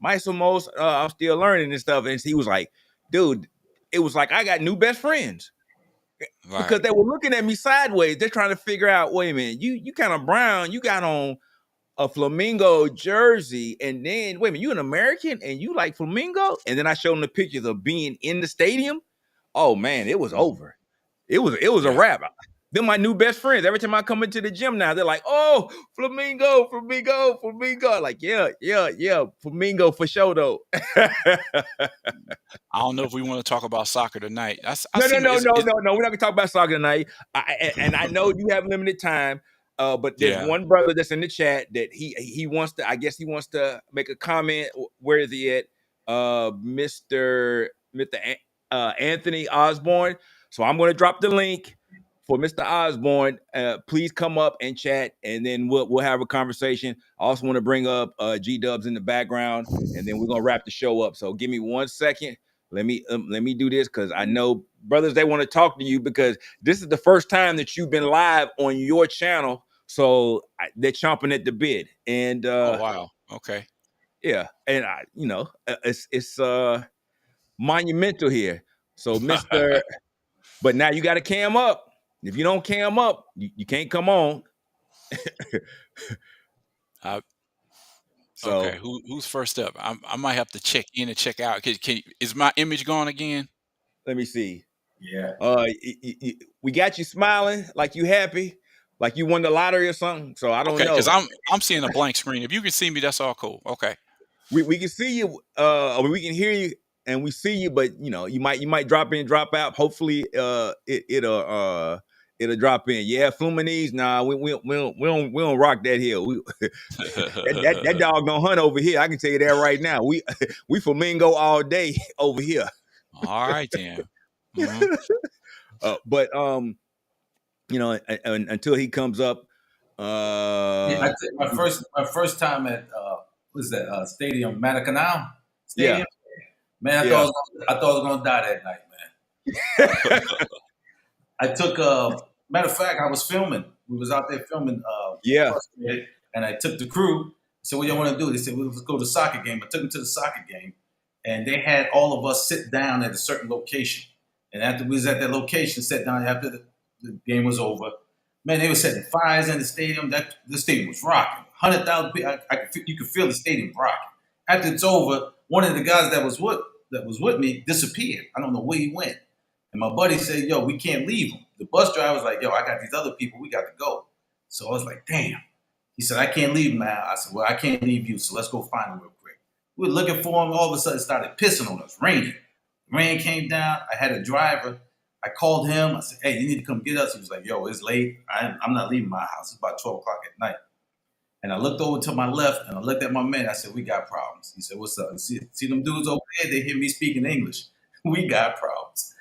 my somos, I'm still learning and stuff. And he was like, dude, it was like I got new best friends. Right. Because they were looking at me sideways. They're trying to figure out, wait a minute, you kind of brown, you got on a Flamingo jersey, and then wait a minute, you an American and you like Flamingo? And then I showed them the pictures of being in the stadium. Oh man, it was over. It was a wrap. They're my new best friends. Every time I come into the gym now, they're like, oh, Flamingo. Like, yeah, Flamingo for sure though. I don't know if we want to talk about soccer tonight. No. We're not gonna talk about soccer tonight. I know you have limited time. But there's one brother that's in the chat that he wants to, I guess he wants to make a comment. Where is he at? Mr. Anthony Osborne. So I'm going to drop the link for Mr. Osborne. Please come up and chat, and then we'll have a conversation. I also want to bring up G-Dubs in the background, and then we're going to wrap the show up. So give me 1 second. Let me do this, because I know brothers, they want to talk to you, because this is the first time that you've been live on your channel. So they're chomping at the bit. And oh wow, okay, yeah, and it's monumental here. So Mr. But now you got to cam up. If you don't cam up, you can't come on. So okay, who's first up? I might have to check in and check out. Is my image gone again? Let me see. Yeah. We got you smiling like you happy, like you won the lottery or something. So I don't know. Because I'm seeing a blank screen. If you can see me, that's all cool. Okay. We can see you. We can hear you and we see you, but you might drop in, drop out. Hopefully, it'll drop in. Yeah, Fluminense. Nah, we don't rock that hill. That dog don't hunt over here. I can tell you that right now. We Flamingo all day over here. All right, then. Mm-hmm. But until he comes up. My first time at what is that stadium, Maracanã Stadium. Yeah. Man, I thought I was gonna die that night, man. I took matter of fact, I was filming. We was out there filming. And I took the crew. So what y'all want to do? They said, well, let's go to the soccer game. I took them to the soccer game, and they had all of us sit down at a certain location. And after we was at that location, sat down after the game was over. Man, they were setting fires in the stadium. The stadium was rocking. 100,000 people. You could feel the stadium rocking. After it's over, one of the guys that was with me disappeared. I don't know where he went. And my buddy said, yo, we can't leave him. The bus driver was like, yo, I got these other people. We got to go. So I was like, damn. He said, I can't leave him now. I said, well, I can't leave you, so let's go find him real quick. We were looking for him. All of a sudden, it started pissing on us, raining. Rain came down. I had a driver. I called him. I said, hey, you need to come get us. He was like, yo, it's late. I'm not leaving my house. It's about 12 o'clock at night. And I looked over to my left, and I looked at my man. I said, we got problems. He said, what's up? See them dudes over there? They hear me speaking English. We got problems.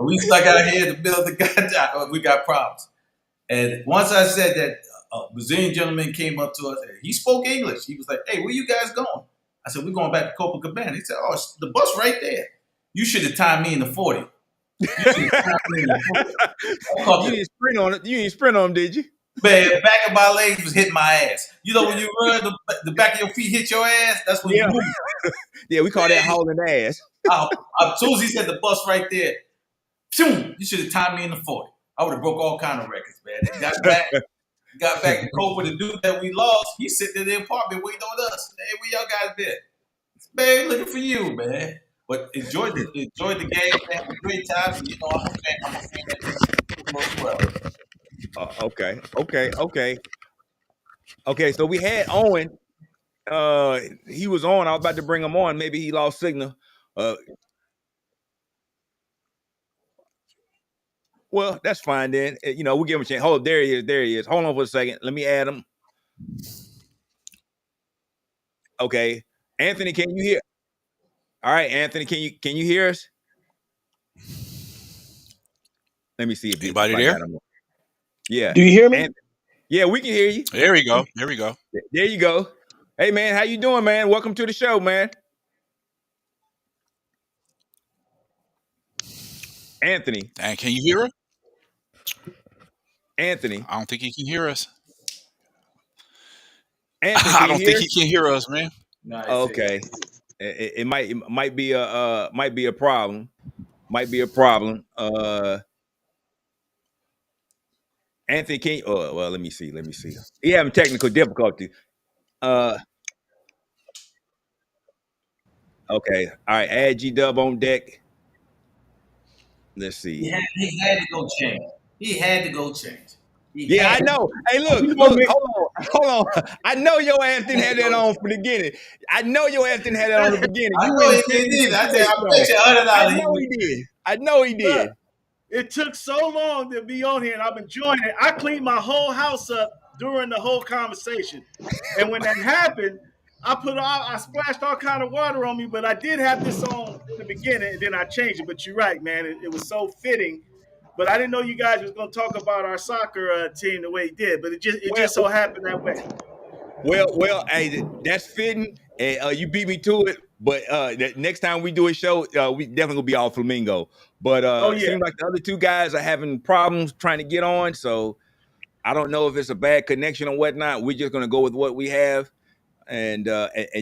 We stuck out here in the middle of the goddamn. We got problems. And once I said that, a Brazilian gentleman came up to us. And he spoke English. He was like, hey, where you guys going? I said, we're going back to Copacabana. He said, oh, the bus right there. You should have timed me in the 40. You didn't sprint on it. You didn't sprint on him, did you? Man, the back of my legs was hitting my ass. You know when you run, the back of your feet hit your ass? That's when you move. Yeah, we call that hauling ass. As soon as he said the bus right there, you should have timed me in the 40. I would have broke all kind of records, man. And got back to Copa, the dude that we lost. He's sitting in the apartment waiting on us. Hey, where y'all guys been? Man, looking for you, man. But enjoyed the game, man. Had a great time. You know, I'm a fan of this as well. Okay. So we had Owen. He was on. I was about to bring him on. Maybe he lost signal. Well, that's fine then. You know, we'll give him a chance. Hold up, there he is. Hold on for a second. Let me add him. Okay, Anthony, can you hear? All right, Anthony, can you hear us? Let me see if anybody there. Yeah. Do you hear me? Anthony. Yeah, we can hear you. There we go. There we go. There you go. Hey, man, how you doing, man? Welcome to the show, man. Anthony. And can you hear him? Anthony. I don't think he can hear us. Anthony, I don't think he can hear us, man. Okay. It might be a problem. Might be a problem. Anthony, can you, well, let me see. He having technical difficulty. Okay. All right. Add G-Dub on deck. Let's see. He had to go change. I know. Hey, look, hold on. I know your ass didn't have that on from the beginning. I know he did. I know he did. Look, it took so long to be on here, and I've been enjoying it. I cleaned my whole house up during the whole conversation. And when that happened, I splashed all kind of water on me, but I did have this on in the beginning, and then I changed it. But you're right, man. It was so fitting. But I didn't know you guys was going to talk about our soccer team the way it did. But it just so happened that way. Well, hey, that's fitting. And you beat me to it. But next time we do a show, we definitely will be all Flamingo. But it seems like the other two guys are having problems trying to get on. So I don't know if it's a bad connection or whatnot. We're just going to go with what we have and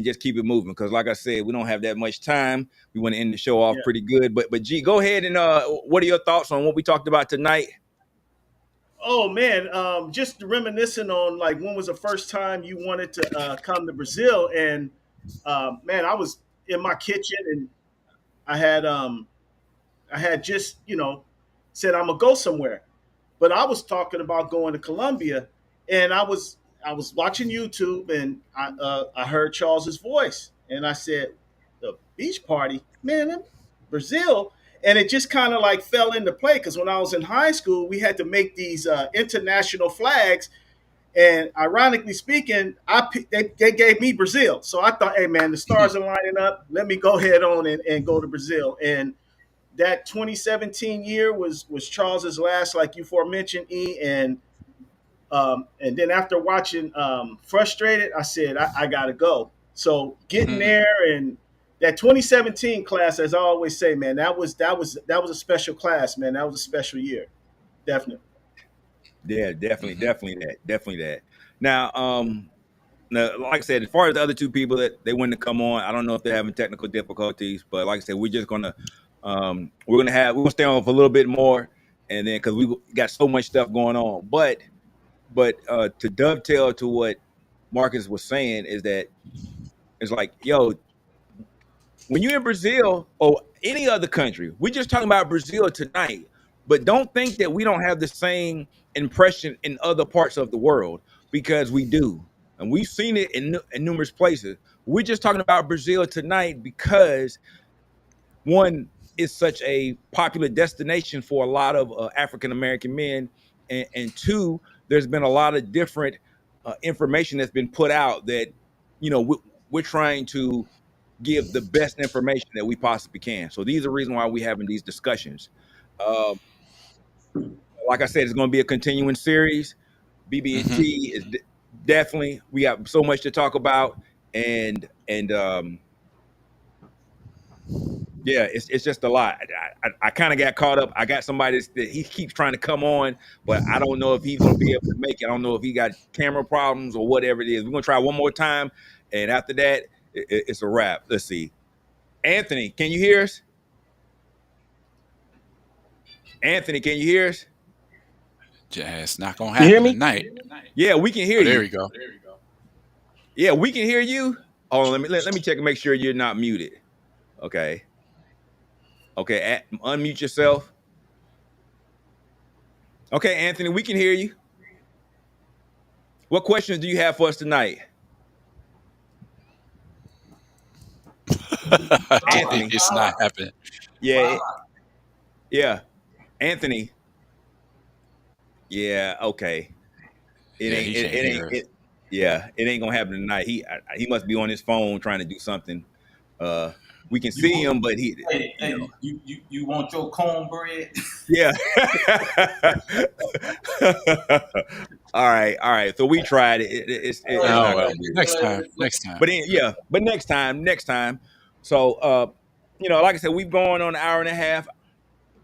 just keep it moving. Because like I said, we don't have that much time. We want to end the show off pretty good. But G, go ahead and what are your thoughts on what we talked about tonight? Oh, man, just reminiscing on, like, when was the first time you wanted to come to Brazil? And, man, I was in my kitchen, and I had just, said I'm going to go somewhere. But I was talking about going to Colombia, and I was watching YouTube, and I heard Charles's voice. And I said, the beach party? Man, Brazil? And it just kind of like fell into play because when I was in high school, we had to make these international flags. And ironically speaking, they gave me Brazil. So I thought, hey, man, the stars are lining up. Let me go ahead on and go to Brazil. And that 2017 year was Charles's last, like you aforementioned, E. And then after watching Frustrated, I said, I got to go. So getting there and that 2017 class, as I always say, man, that was a special class, man. That was a special year, definitely. Yeah, definitely that. Now, like I said, as far as the other two people that they wanted to come on, I don't know if they're having technical difficulties, but like I said, we're just gonna we're gonna stay on for a little bit more, and then because we got so much stuff going on, but to dovetail to what Marcus was saying is that it's like, yo, when you're in Brazil or any other country, we're just talking about Brazil tonight. But don't think that we don't have the same impression in other parts of the world, because we do. And we've seen it in numerous places. We're just talking about Brazil tonight because, one, it's such a popular destination for a lot of African American men, and two, there's been a lot of different information that's been put out that, we're trying to give the best information that we possibly can. So these are the reasons why we're having these discussions. Um, like I said, it's going to be a continuing series. BB&T is definitely, we got so much to talk about, and yeah, it's just a lot. I kind of got caught up. I got somebody that he keeps trying to come on, but I don't know if he's going to be able to make it. I don't know if he got camera problems or whatever it is. We're going to try one more time, and after that, it's a wrap. Let's see. Anthony, can you hear us? Anthony, can you hear us? It's not going to happen tonight. Yeah, we can hear you. There we go. Yeah, we can hear you. Oh, let me check and make sure you're not muted. Okay. Okay, unmute yourself. Okay, Anthony, we can hear you. What questions do you have for us tonight? Anthony, it's not happening. Yeah. Yeah. Anthony. Yeah, okay. It ain't gonna happen tonight. He must be on his phone trying to do something. We can see him, but he. You want your cornbread? Yeah. All right. So we tried it. It's next time. But next time. So like I said, we've gone on an hour and a half.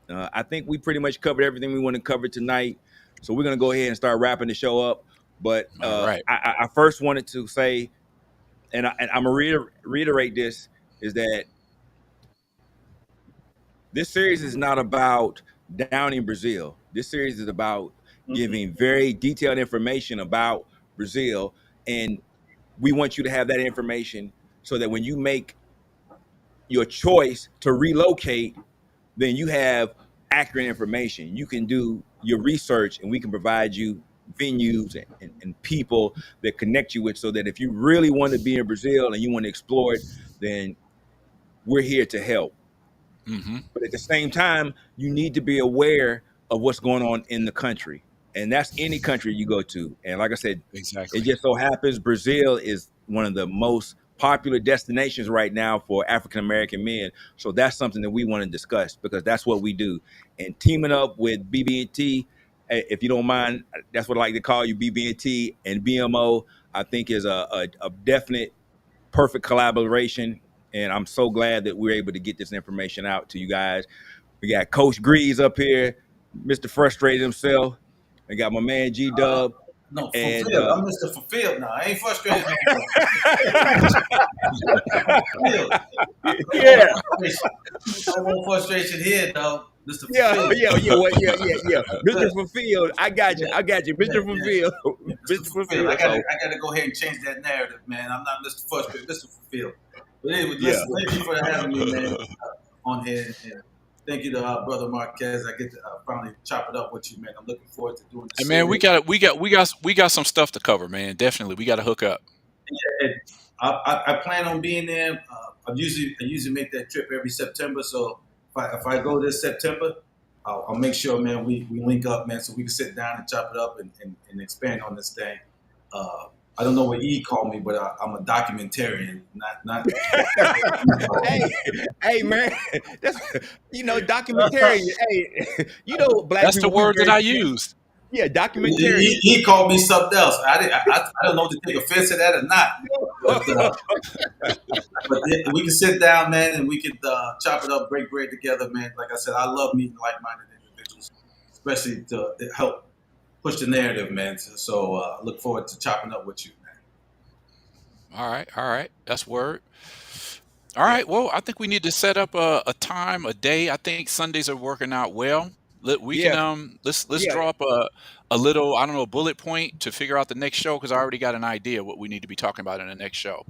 I think we pretty much covered everything we want to cover tonight. So we're gonna go ahead and start wrapping the show up. But right. I first wanted to say, and I'm gonna reiterate this, is that this series is not about downing Brazil. This series is about giving very detailed information about Brazil, and we want you to have that information so that when you make your choice to relocate, then you have accurate information. You can do your research, and we can provide you venues and people that connect you with, so that if you really want to be in Brazil and you want to explore it, then we're here to help. But at the same time, you need to be aware of what's going on in the country, and that's any country you go to. And like I said, exactly, it just so happens Brazil is one of the most popular destinations right now for African American men. So that's something that we want to discuss, because that's what we do. And teaming up with BB&T, if you don't mind, that's what I like to call you, BB&T and BMO, I think is a definite perfect collaboration. And I'm so glad that we're able to get this information out to you guys. We got Coach Greaves up here, Mr. Frustrated himself. We got my man G-Dub. No, fulfilled. I'm Mr. Fulfilled now. I ain't frustrated. Yeah. I want frustration here, though. Mr. Yeah. Fulfilled. Mr. Fulfilled. I got you. Mr. Fulfilled. Mr. Fulfilled. I gotta go ahead and change that narrative, man. I'm not Mr. Frustrated, Mr. Fulfilled. But anyway, thank you for having me, man, on here. And thank you to Brother Marquez. I get to finally chop it up with you, man. I'm looking forward to doing this. And man, we got some stuff to cover, man. Definitely, we got to hook up. Yeah, I plan on being there. I usually make that trip every September. So if I go this September, I'll make sure, man, we link up, man, so we can sit down and chop it up and expand on this thing. I don't know what E called me, but I'm a documentarian, not. Hey, man, that's documentarian. Hey, black. That's the word that I used. Yeah, documentarian. He called me something else. I don't know if to take offense to that or not. But we can sit down, man, and we can chop it up, break bread together, man. Like I said, I love meeting like-minded individuals, especially to help push the narrative, man. So I look forward to chopping up with you, man. All right. That's word. All right. Well, I think we need to set up a time, a day. I think Sundays are working out well. Let's draw up a little, I don't know, bullet point to figure out the next show, because I already got an idea what we need to be talking about in the next show.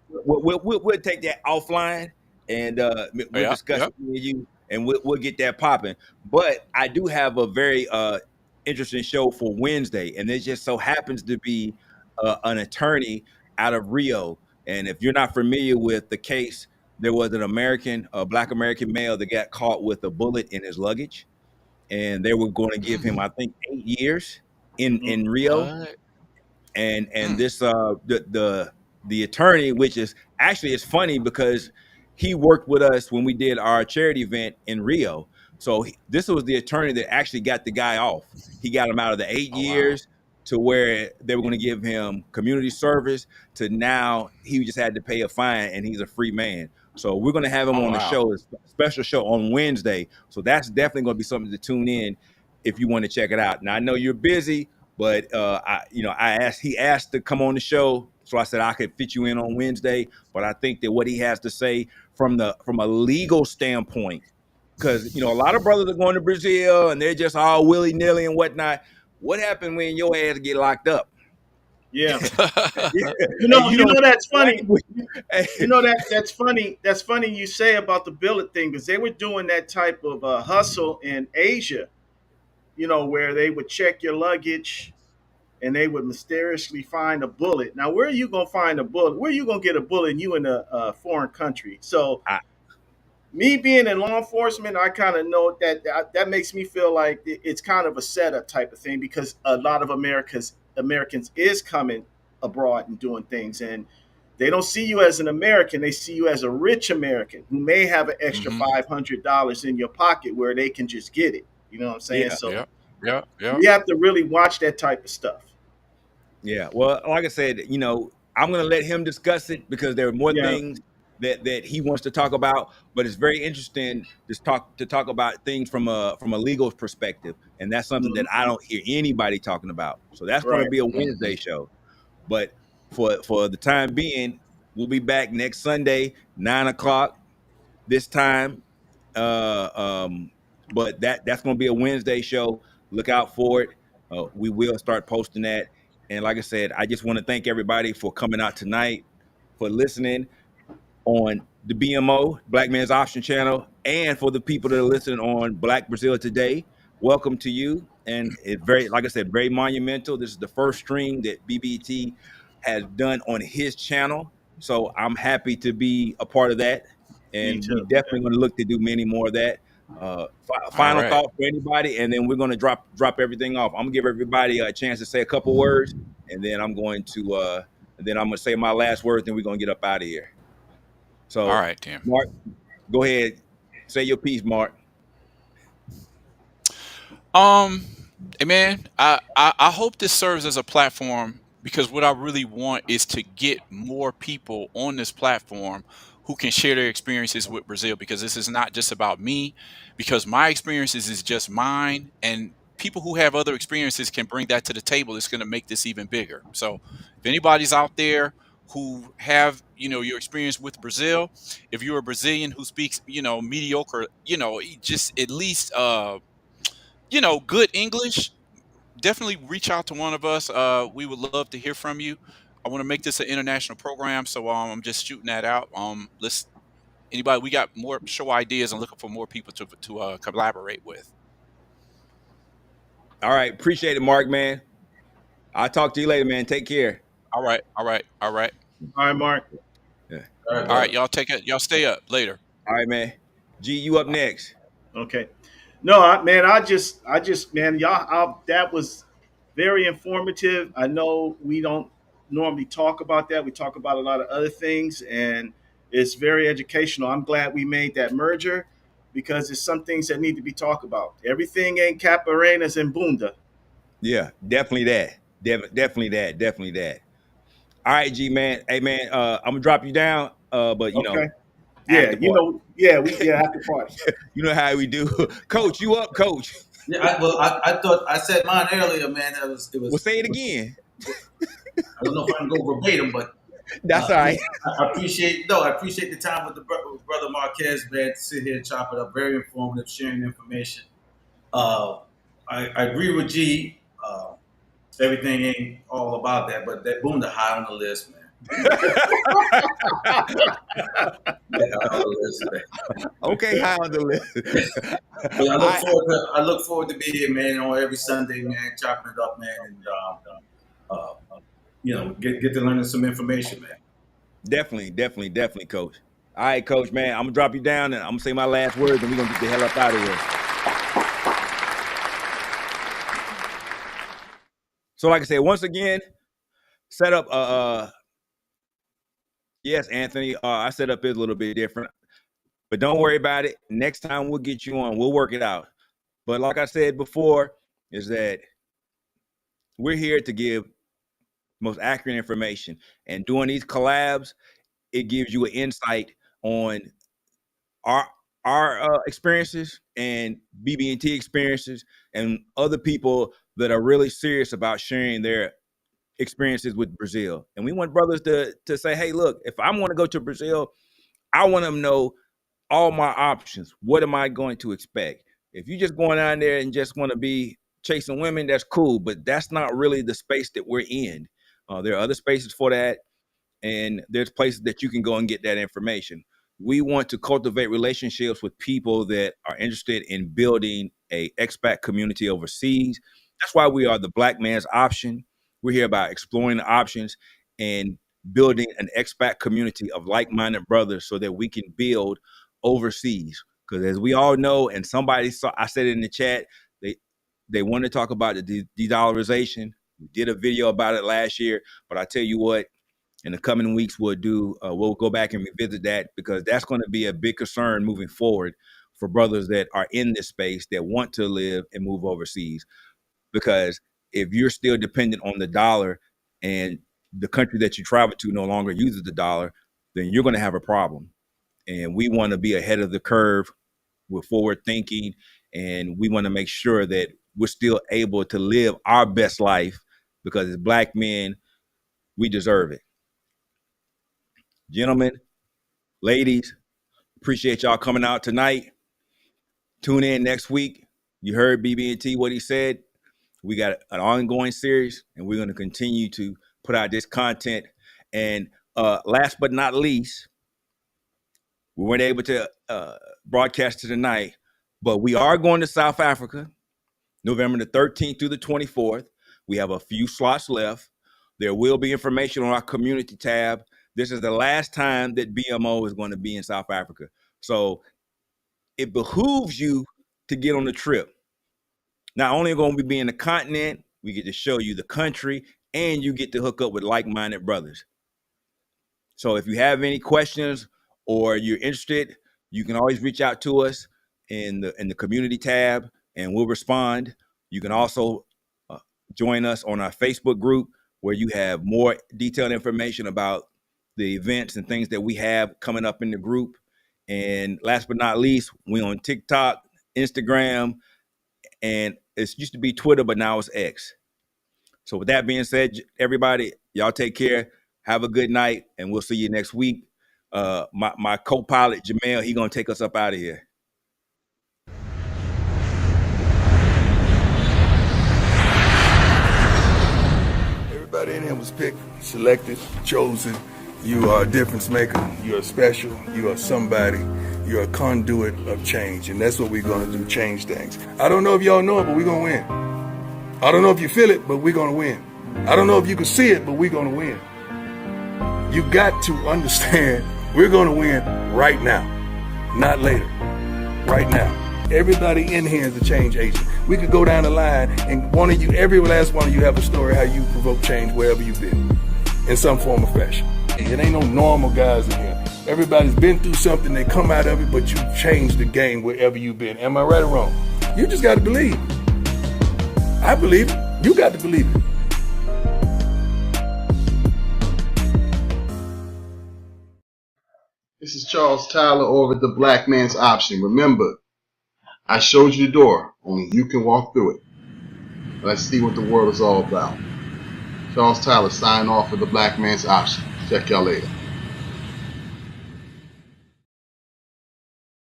We'll take that offline, and we'll discuss it with you. and we'll get that popping. But I do have a very interesting show for Wednesday, and it just so happens to be an attorney out of Rio. And if you're not familiar with the case, there was a Black American male that got caught with a bullet in his luggage, and they were going to give him, I think, 8 years in Rio. What? And this the attorney, which is actually, it's funny because he worked with us when we did our charity event in Rio. So this was the attorney that actually got the guy off. He got him out of the 8 years to where they were going to give him community service, to now he just had to pay a fine and he's a free man. So we're going to have him on the show, a special show on Wednesday. So that's definitely going to be something to tune in if you want to check it out. Now I know you're busy, but he asked to come on the show, so I said I could fit you in on Wednesday. But I think that what he has to say from a legal standpoint, because a lot of brothers are going to Brazil and they're just all willy nilly and whatnot. What happened when your ass get locked up? Yeah. That's funny. That's funny. That's funny you say about the billet thing, because they were doing that type of hustle in Asia, where they would check your luggage and they would mysteriously find a bullet. Now, where are you going to find a bullet? Where are you going to get a bullet and you in a foreign country? So me being in law enforcement, I kind of know that makes me feel like it's kind of a setup type of thing, because a lot of Americans is coming abroad and doing things, and they don't see you as an American. They see you as a rich American who may have an extra $500 in your pocket where they can just get it. You know what I'm saying? Yeah. We have to really watch that type of stuff. Yeah. Well, like I said, I'm going to let him discuss it because there are more things that he wants to talk about, but it's very interesting to talk about things from a legal perspective, and that's something that I don't hear anybody talking about. So that's going to be a Wednesday show. But for the time being, we'll be back next Sunday, 9:00 this time. But that's going to be a Wednesday show. Look out for it. We will start posting that. And like I said, I just want to thank everybody for coming out tonight, for listening on the BMO, Black Man's Option channel, and for the people that are listening on Black Brazil Today. Welcome to you. And it's like I said, very monumental. This is the first stream that BBT has done on his channel. So I'm happy to be a part of that. And we're definitely going to look to do many more of that. Final thought for anybody, and then we're going to drop everything off. I'm going to give everybody a chance to say a couple words, and then I'm going to say my last words, and we're going to get up out of here. So, all right, Tim. Mark, go ahead. Say your piece, Mark. Hey man, I hope this serves as a platform, because what I really want is to get more people on this platform who can share their experiences with Brazil, because this is not just about me, because my experiences is just mine, and people who have other experiences can bring that to the table. It's going to make this even bigger. So if anybody's out there who have, your experience with Brazil, if you're a Brazilian who speaks, mediocre, just at least, good English, definitely reach out to one of us. We would love to hear from you. I want to make this an international program, so I'm just shooting that out. We got more show ideas and looking for more people to collaborate with. All right, appreciate it, Mark, man. I'll talk to you later, man. Take care. All right. All right, Mark. Yeah. All right, y'all take it. Y'all stay up later. All right, man. G, you up next? Okay. No, I just, y'all, that was very informative. I know we don't normally talk about that. We talk about a lot of other things, and it's very educational. I'm glad we made that merger, because there's some things that need to be talked about. Everything ain't Caparenas and Bunda. Yeah, definitely that. Definitely that. All right, G, man. Hey, man, I'm gonna drop you down. But after party. You know how we do. Coach, you up, Coach? Yeah, I thought I said mine earlier, man. It was. Well, say it again. I don't know if I can go verbatim, but that's all right. I appreciate the time with brother Marquez, man. To sit here and chop it up, very informative, sharing information. I agree with G. Everything ain't all about that, but that Bunda high on the list, man. Okay, high on the list. But I look forward to be here, man, on every Sunday, man, chopping it up, man, and get to learning some information, man. Definitely, Coach. All right, Coach, man, I'm gonna drop you down and I'm gonna say my last words, and we're gonna get the hell up out of here. So, like I said, once again, set up. Yes, Anthony, our setup is a little bit different, but don't worry about it. Next time we'll get you on. We'll work it out. But like I said before, is that we're here to give most accurate information, and doing these collabs, it gives you an insight on our experiences and BB&T experiences and other people that are really serious about sharing their experiences with Brazil. And we want brothers to say, hey, look, if I want to go to Brazil, I want them to know all my options. What am I going to expect? If you're just going down there and just want to be chasing women, that's cool, but that's not really the space that we're in. There are other spaces for that, and there's places that you can go and get that information. We want to cultivate relationships with people that are interested in building a expat community overseas. That's why we are the Black Man's Option. We're here about exploring the options and building an expat community of like-minded brothers so that we can build overseas. Because as we all know, and somebody saw, I said it in the chat, they want to talk about the de-dollarization. We did a video about it last year, but I tell you what, in the coming weeks, we'll go back and revisit that, because that's going to be a big concern moving forward for brothers that are in this space that want to live and move overseas. Because if you're still dependent on the dollar and the country that you travel to no longer uses the dollar, then you're going to have a problem. And we want to be ahead of the curve. We're forward thinking, and we want to make sure that we're still able to live our best life, because as Black men, we deserve it. Gentlemen, ladies, appreciate y'all coming out tonight. Tune in next week. You heard BB&T what he said. We got an ongoing series, and we're going to continue to put out this content. And last but not least, we weren't able to broadcast it tonight, but we are going to South Africa, November the 13th through the 24th. We have a few slots left. There will be information on our community tab. This is the last time that BMO is going to be in South Africa. So it behooves you to get on the trip. Not only are we going to be in the continent, we get to show you the country, and you get to hook up with like-minded brothers. So if you have any questions or you're interested, you can always reach out to us in the community tab, and we'll respond. You can also join us on our Facebook group, where you have more detailed information about the events and things that we have coming up in the group. And last but not least, we're on TikTok, Instagram, and it used to be Twitter, but now it's X. So with that being said, everybody, y'all take care. Have a good night, and we'll see you next week. My co-pilot, Jamel, he going to take us up out of here. Everybody in here was picked, selected, chosen. You are a difference maker. You are special. You are somebody. You're a conduit of change, and that's what we're going to do, change things. I don't know if y'all know it, but we're going to win. I don't know if you feel it, but we're going to win. I don't know if you can see it, but we're going to win. You got to understand, we're going to win right now, not later, right now. Everybody in here is a change agent. We could go down the line, and every last one of you have a story how you provoke change wherever you've been, in some form or fashion. It ain't no normal guys in here. Everybody's been through something, they come out of it, but you changed the game wherever you've been. Am I right or wrong? You just got to believe. I believe it. You got to believe it. This is Charles Tyler over at the Black Man's Option. Remember, I showed you the door. Only you can walk through it. Let's see what the world is all about. Charles Tyler, sign off for the Black Man's Option. Check y'all later.